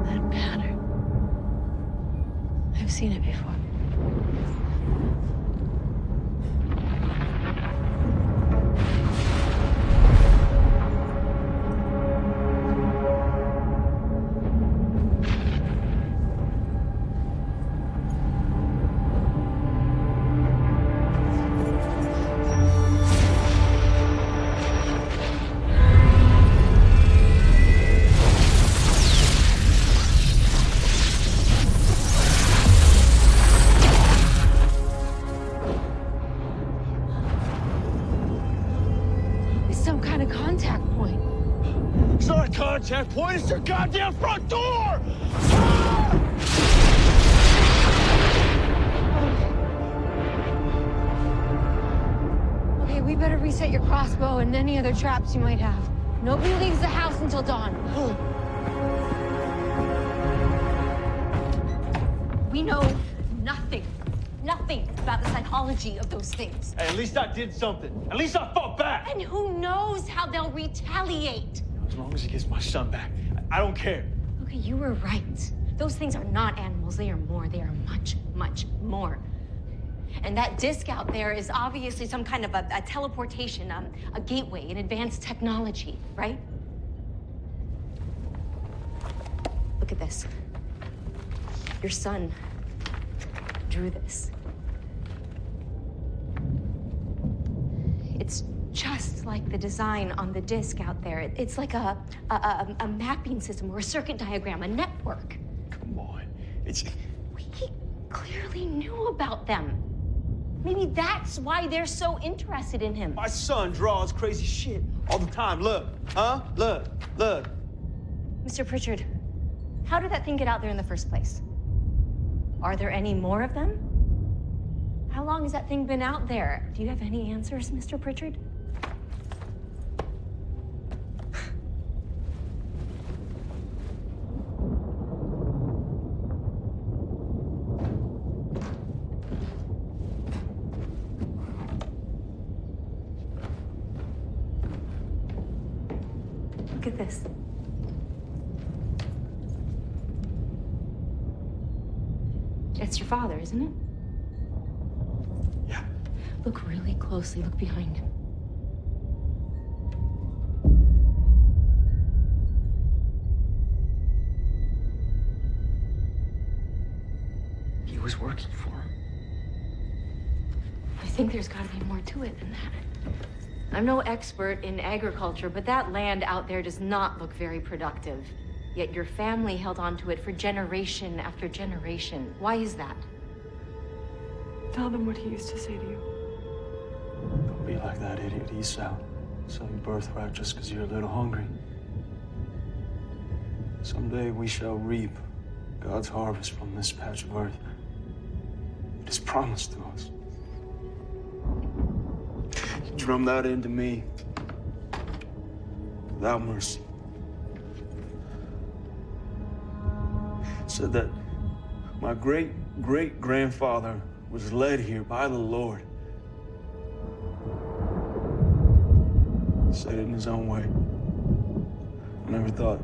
That pattern. I've seen it before. It's some kind of contact point. It's not a contact point. It's your goddamn front door. Okay, we better reset your crossbow and any other traps you might have. Nobody leaves the house until dawn. We know nothing about the psychology of those things. Hey, at least I did something. At least I fought back. And who knows how they'll retaliate? As long as he gets my son back, I don't care. Okay, you were right. Those things are not animals. They are more. They are much, much more. And that disc out there is obviously some kind of a teleportation, a gateway, an advanced technology, right? Look at this. Your son drew this. It's just like the design on the disc out there. It's like a mapping system or a circuit diagram, a network. Come on. It's... He clearly knew about them. Maybe that's why they're so interested in him. My son draws crazy shit all the time. Look, huh? Look. Mr. Pritchard, how did that thing get out there in the first place? Are there any more of them? How long has that thing been out there? Do you have any answers, Mr. Pritchard? Look at this. It's your father, isn't it? Yeah. Look really closely. Look behind him. He was working for him. I think there's got to be more to it than that. I'm no expert in agriculture, but that land out there does not look very productive. Yet your family held on to it for generation after generation. Why is that? Tell them what he used to say to you. Don't be like that idiot Esau. Sell your birthright just because you're a little hungry. Someday we shall reap God's harvest from this patch of earth. It is promised to us. You drum that into me without mercy. Said that my great-great-grandfather was led here by the Lord. Said it in his own way. I never thought,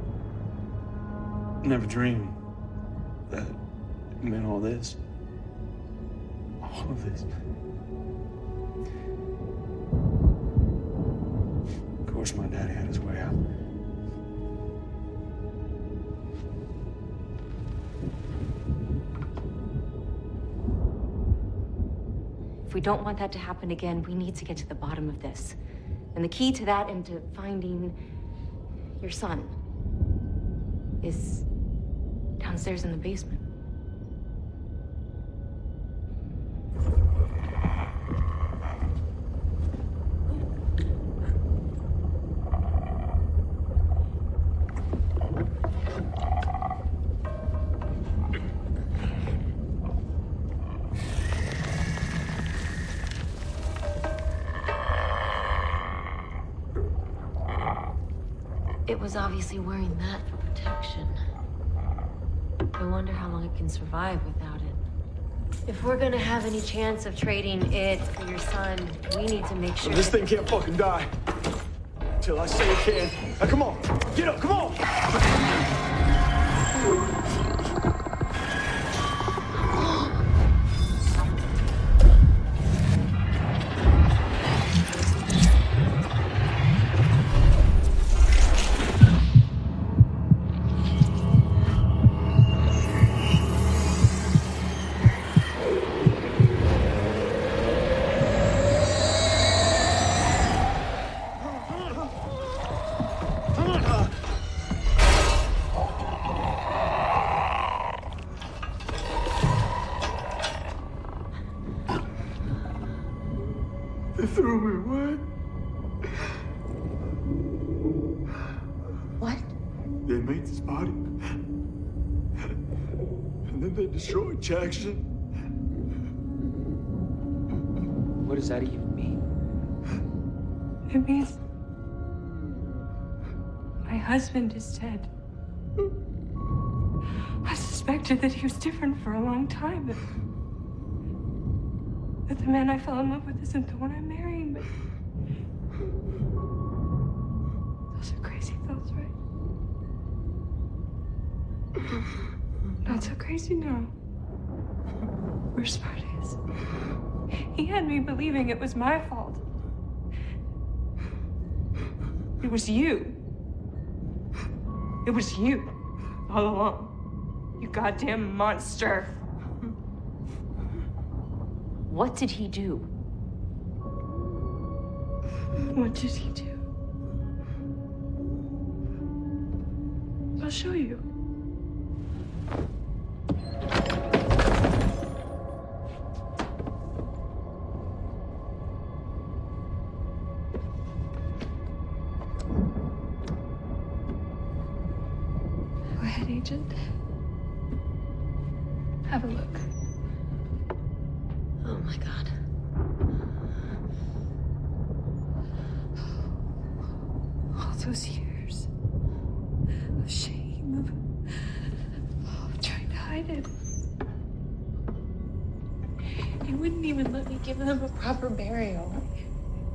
never dreamed that it meant all this. All of this. Of course, my daddy had his way out. If we don't want that to happen again, we need to get to the bottom of this. And the key to that and to finding your son is downstairs in the basement. It was obviously wearing that for protection. I wonder how long it can survive without it. If we're gonna have any chance of trading it for your son, we need to make sure This thing can't fucking die. Till I say it can. Now come on, get up, come on! They threw me what? What? They made this body. And then they destroyed Jackson. What does that even mean? It means my husband is dead. I suspected that he was different for a long time. That the man I fell in love with isn't the one I'm marrying, but those are crazy thoughts, right? Not so crazy now. Where's Spartacus? He had me believing it was my fault. It was you. It was you all along. You goddamn monster. What did he do? What did he do? I'll show you. Go ahead, Agent. Have a look. Oh my God. All those years of shame, of trying to hide it. He wouldn't even let me give them a proper burial.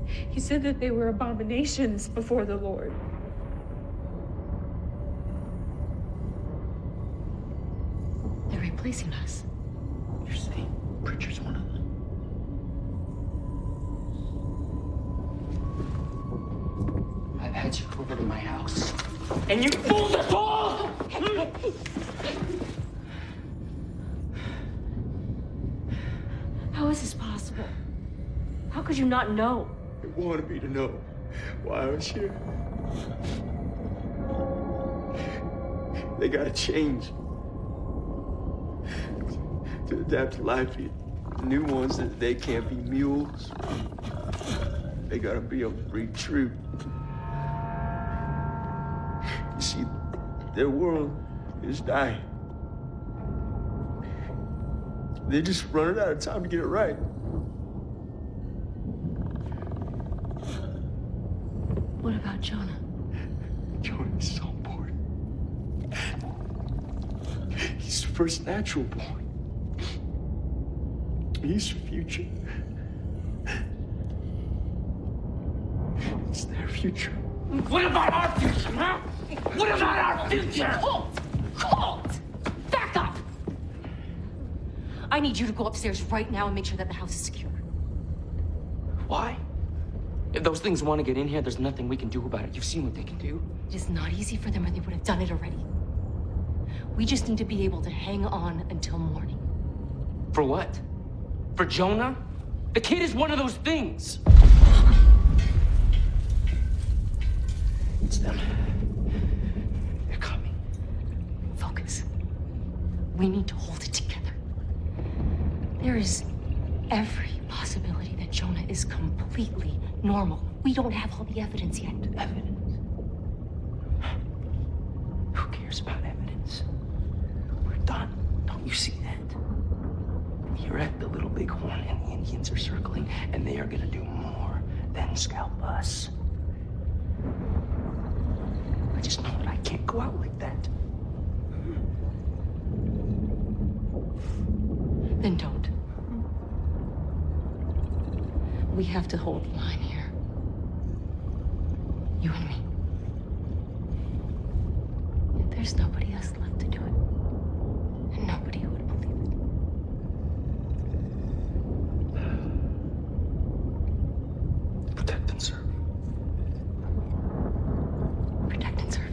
He said that they were abominations before the Lord. They're replacing us. You're saying Pritchard's one of them? I've had you over to my house. And you fooled us all! How is this possible? How could you not know? They wanted me to know why I was here. They gotta change. To adapt to life, the new ones, that they can't be mules. They gotta be able to breathe true. You see, their world is dying. They're just running out of time to get it right. What about Jonah? Jonah's so important. He's the first natural born. He's the future. It's their future. What about our future, huh? What about our future? Halt! Halt! Back up! I need you to go upstairs right now and make sure that the house is secure. Why? If those things want to get in here, there's nothing we can do about it. You've seen what they can do. It is not easy for them or they would have done it already. We just need to be able to hang on until morning. For what? For Jonah? The kid is one of those things. It's them. They're coming. Focus. We need to hold it together. There is every possibility that Jonah is completely normal. We don't have all the evidence yet. Evidence? Who cares about evidence? We're done. Don't you see that? We're at the Little Bighorn and the Indians are circling, and they are gonna do more than scalp us. I just know that I can't go out like that. Then don't. We have to hold the line here. You and me. There's nobody else left to do it. And nobody would believe it. Protect and serve. Protect and serve.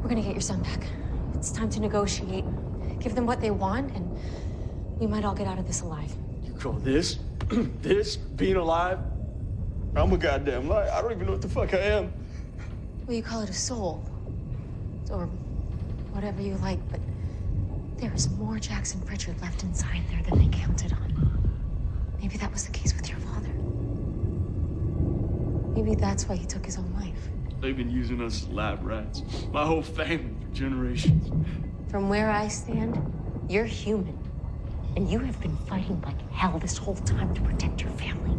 We're gonna get your son back. It's time to negotiate. Give them what they want, and we might all get out of this alive. You call this? This? Being alive? I'm a goddamn liar. I don't even know what the fuck I am. Well, you call it a soul. Or whatever you like, but there is more Jackson Pritchard left inside there than they counted on. Maybe that was the case with your father. Maybe that's why he took his own life. They've been using us as lab rats. My whole family for generations. From where I stand, you're human. And you have been fighting like hell this whole time to protect your family.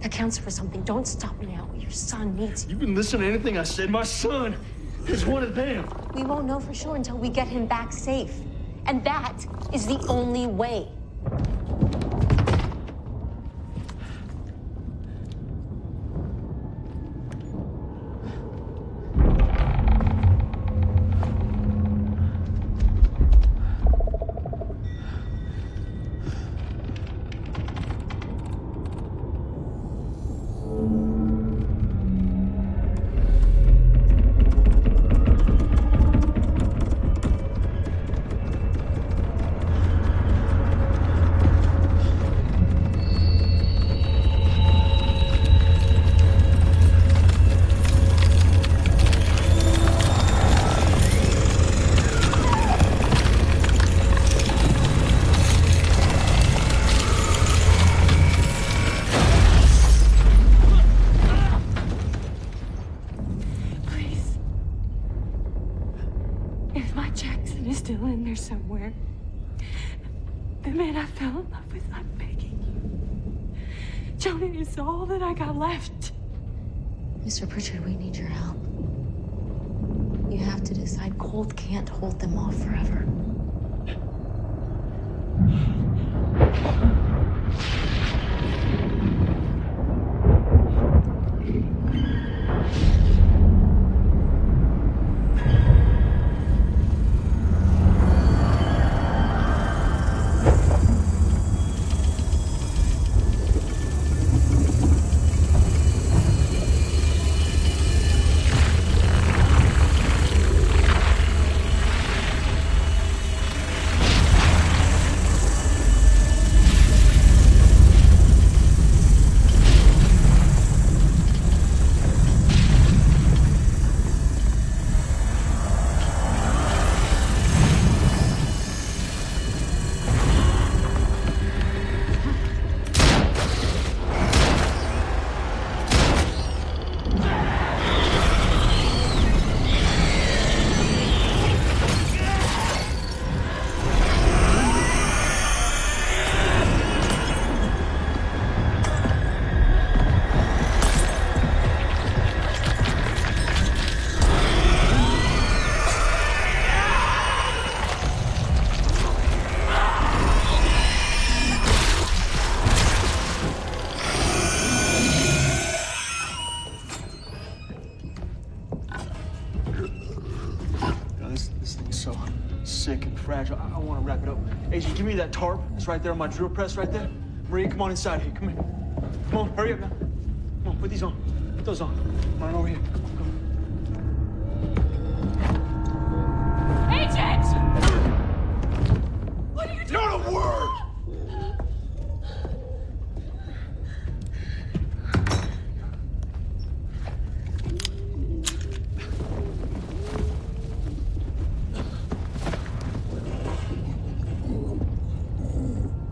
That counts for something. Don't stop now. Your son needs you. You've been listening to anything I said. My son is one of them. We won't know for sure until we get him back safe. And that is the only way. Still in there somewhere. The man I fell in love with, I'm begging you. Jonah is all that I got left. Mr. Pritchard, we need your help. You have to decide cold can't hold them off forever. This thing's so sick and fragile. I want to wrap it up. Agent, give me that tarp. It's right there on my drill press right there. Maria, come on inside here. Come here. Come on, hurry up now. Come on, put these on. Put those on. Come on over here. Agent! What are you doing? Not a word!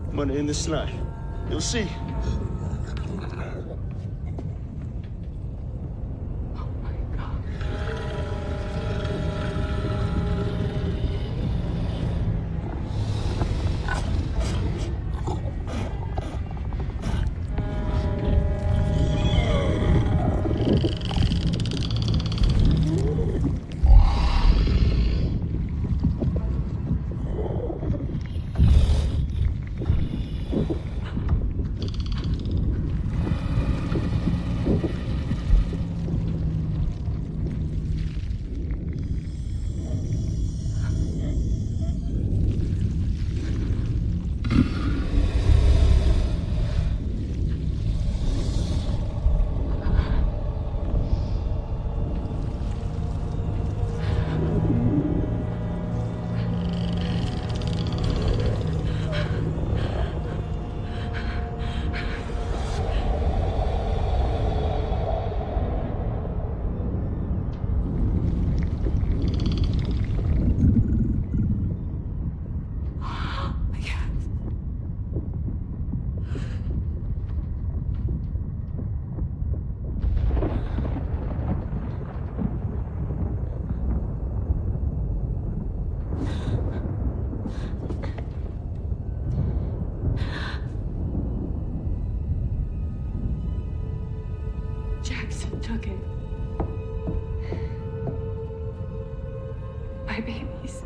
I'm gonna end this tonight. You'll see. Jackson took it. My babies.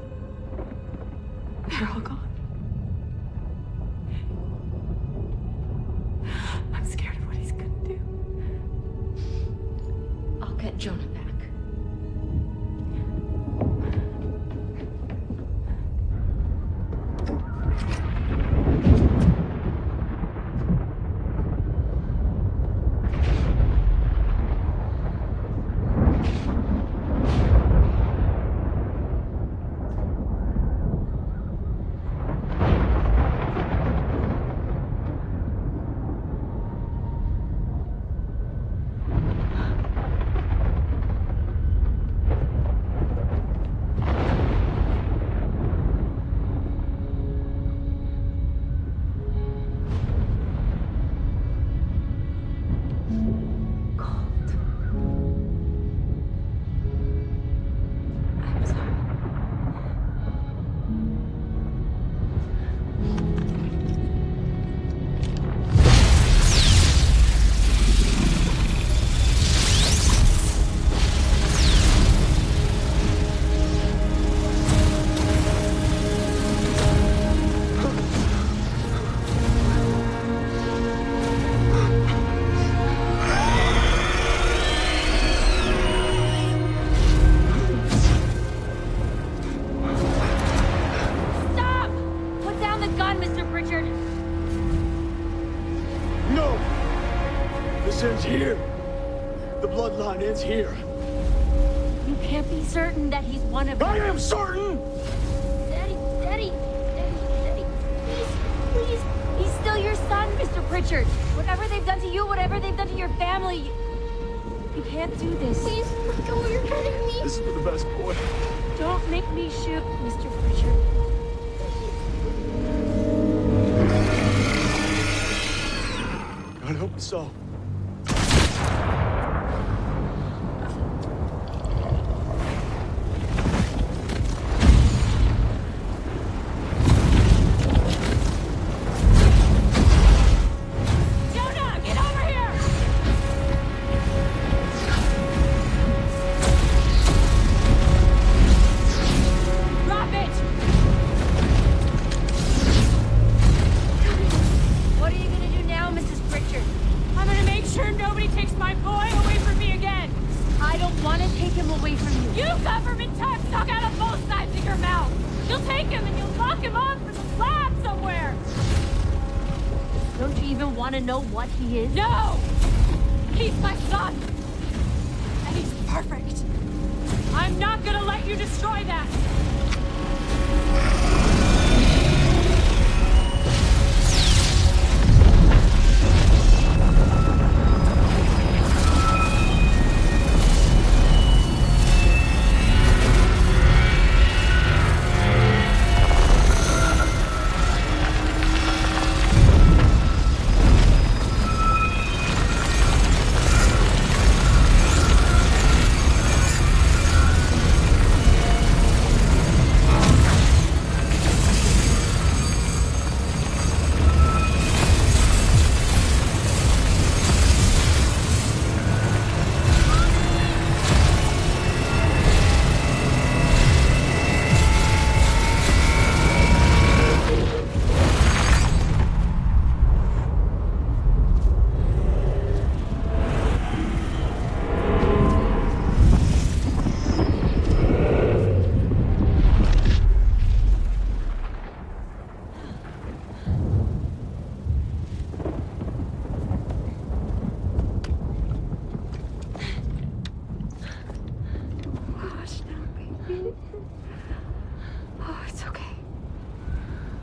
They're all gone. I'm scared of what he's gonna do. I'll get Jonah back. This ends here. The bloodline ends here. You can't be certain that he's one of I am certain! Daddy. Please. He's still your son, Mr. Pritchard. Whatever they've done to you, whatever they've done to your family, you can't do this. Please, let go. You're hurting me. This is for the best boy. Don't make me shoot, Mr. Pritchard. God help us all. I don't want to take him away from you. You government touch! Knock out of both You'll take him and you'll lock him up in the lab somewhere. Don't you even want to know what he is? No! He's my son! And he's perfect. I'm not gonna let you destroy that!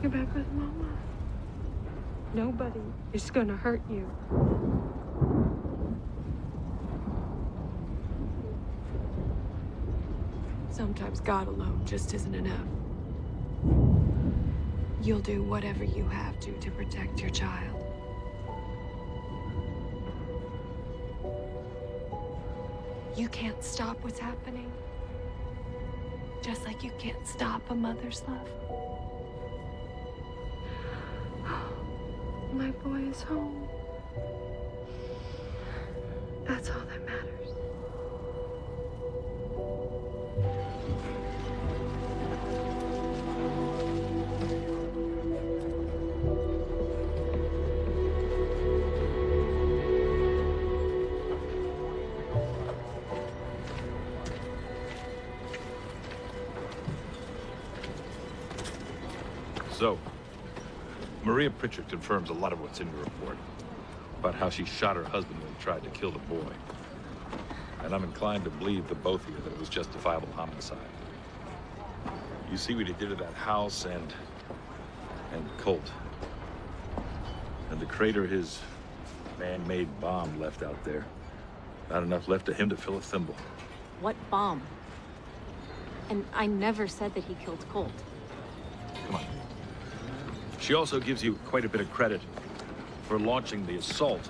You're back with Mama. Nobody is gonna hurt you. Sometimes God alone just isn't enough. You'll do whatever you have to protect your child. You can't stop what's happening. Just like you can't stop a mother's love. My boy is home. That's all that matters. So, Maria Pritchard confirms a lot of what's in your report about how she shot her husband when he tried to kill the boy. And I'm inclined to believe the both of you that it was justifiable homicide. You see what he did to that house and Colt. And the crater his man-made bomb left out there. Not enough left of him to fill a thimble. What bomb? And I never said that he killed Colt. Come on. She also gives you quite a bit of credit for launching the assault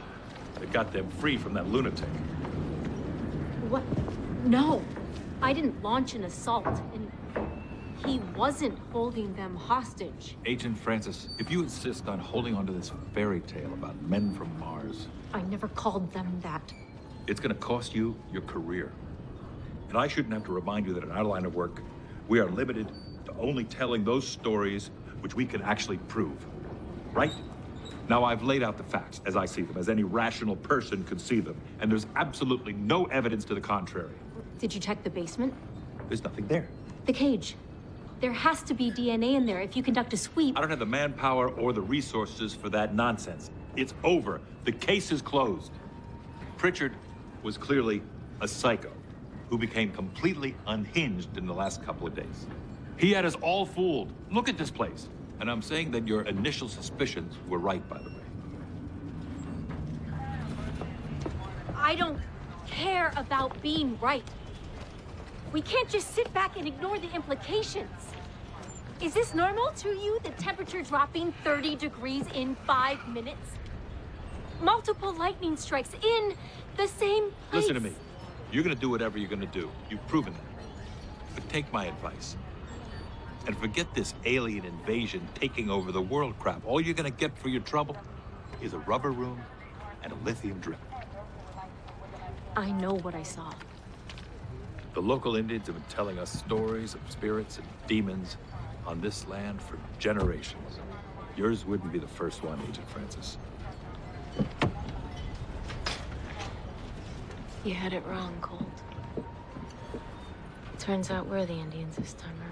that got them free from that lunatic. What? No. I didn't launch an assault, and he wasn't holding them hostage. Agent Francis, if you insist on holding onto this fairy tale about men from Mars... I never called them that. It's gonna cost you your career. And I shouldn't have to remind you that in our line of work, we are limited to only telling those stories which we can actually prove. Right? Now, I've laid out the facts as I see them, as any rational person could see them, and there's absolutely no evidence to the contrary. Did you check the basement? There's nothing there. The cage. There has to be DNA in there if you conduct a sweep. I don't have the manpower or the resources for that nonsense. It's over. The case is closed. Pritchard was clearly a psycho who became completely unhinged in the last couple of days. He had us all fooled. Look at this place. And I'm saying that your initial suspicions were right, by the way. I don't care about being right. We can't just sit back and ignore the implications. Is this normal to you, the temperature dropping 30 degrees in 5 minutes? Multiple lightning strikes in the same place. Listen to me. You're gonna do whatever you're gonna do. You've proven that. But take my advice. And forget this alien invasion taking over the world crap. All you're gonna get for your trouble is a rubber room and a lithium drip. I know what I saw. The local Indians have been telling us stories of spirits and demons on this land for generations. Yours wouldn't be the first one, Agent Francis. You had it wrong, Colt. Turns out we're the Indians this time around.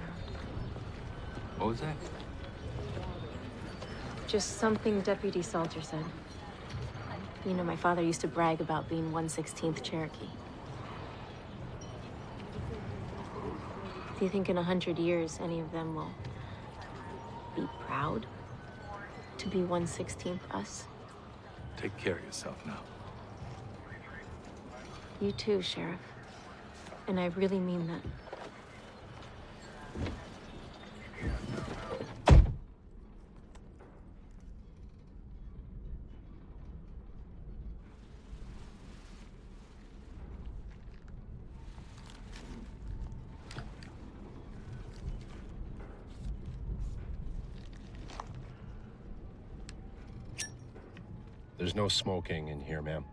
What was that? Just something Deputy Salter said. You know, my father used to brag about being 1/16th Cherokee. Do you think in 100 years any of them will be proud to be 1/16th us? Take care of yourself now. You too, Sheriff. And I really mean that. There's no smoking in here, ma'am.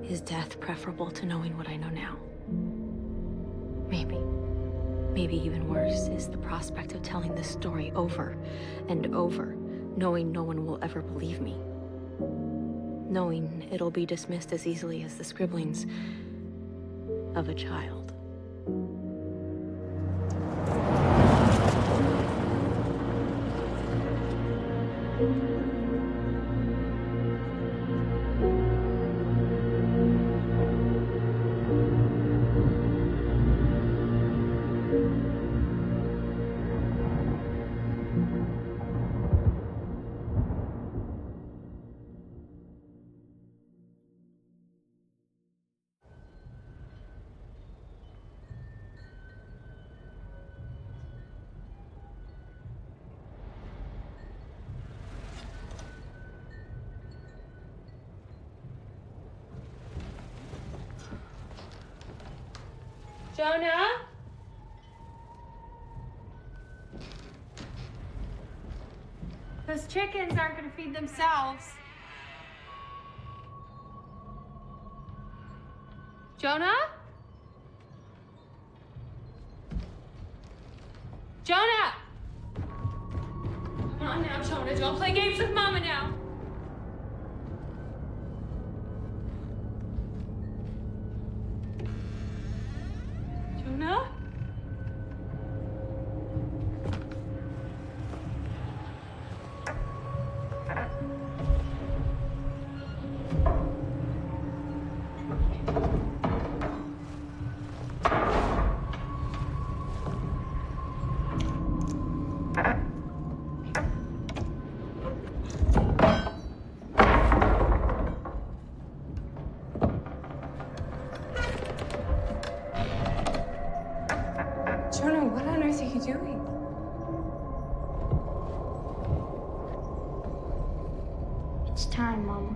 Is death preferable to knowing what I know now? Maybe. Maybe even worse is the prospect of telling this story over and over, knowing no one will ever believe me. Knowing it'll be dismissed as easily as the scribblings of a child. Jonah? Those chickens aren't gonna feed themselves. Jonah? Jonah! Come on now, Jonah. Don't play games with Mama now. Jonah? Jonah, what on earth are you doing? It's time, Mama.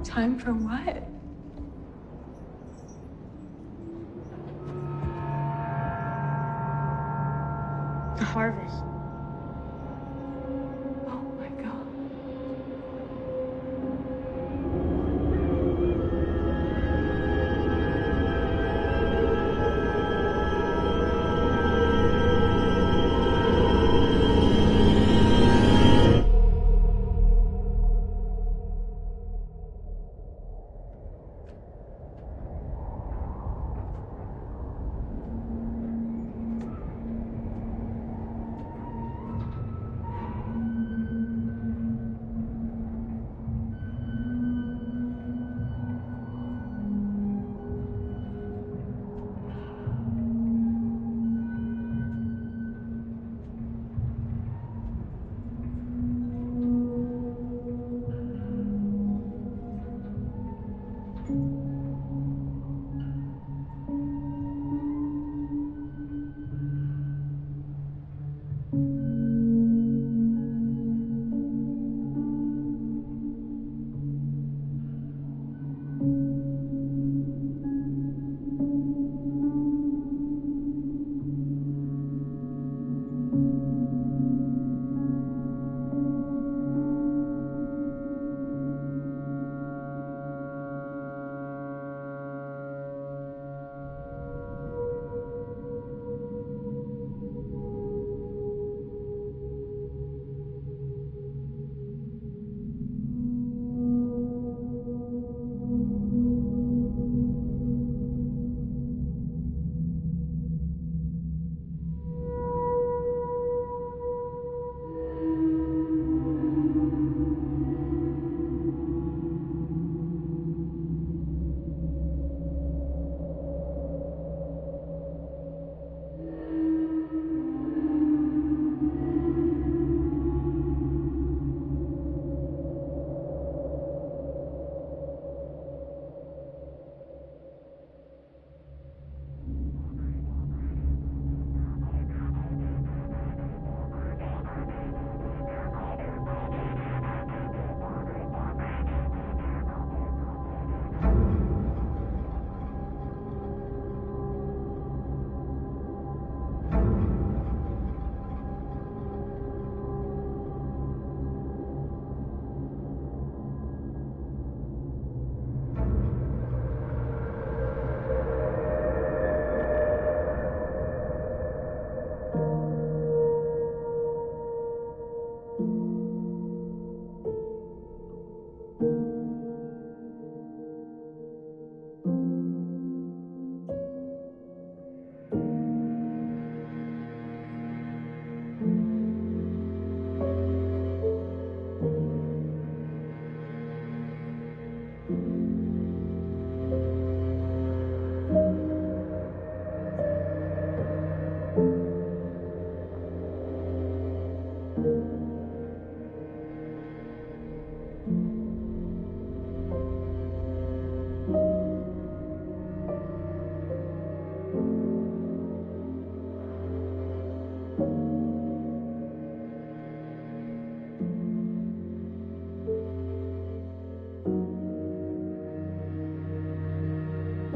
Time for what? The harvest. Oh my God.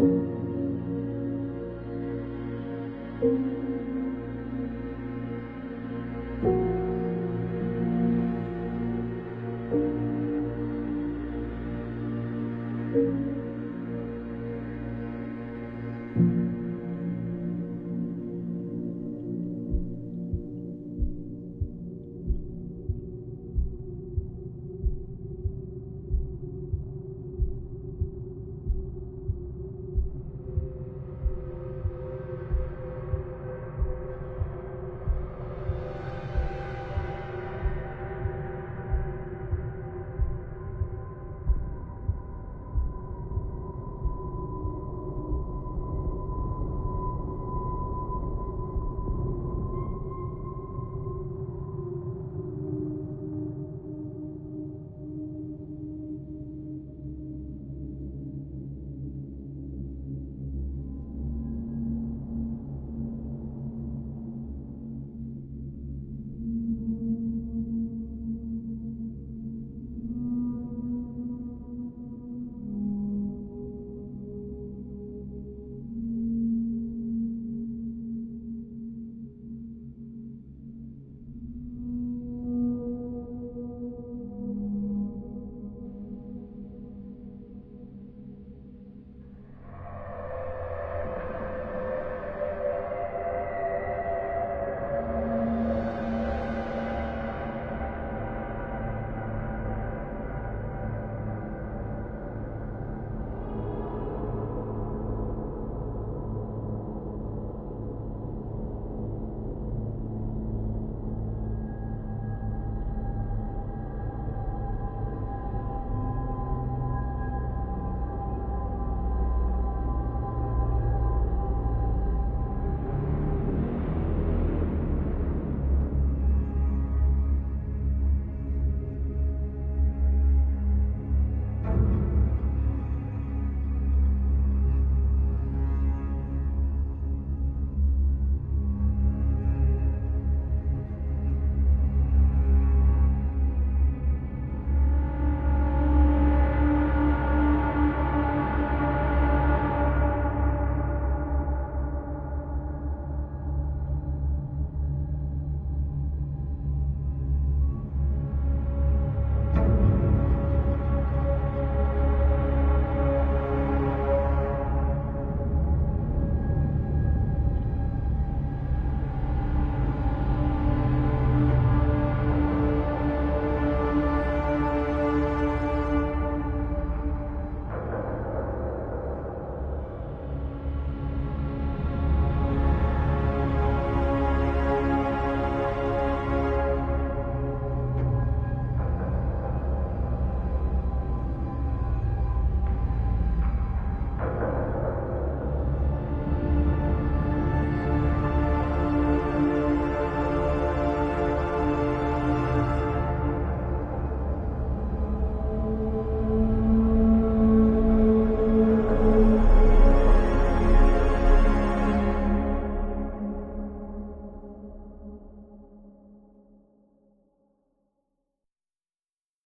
you.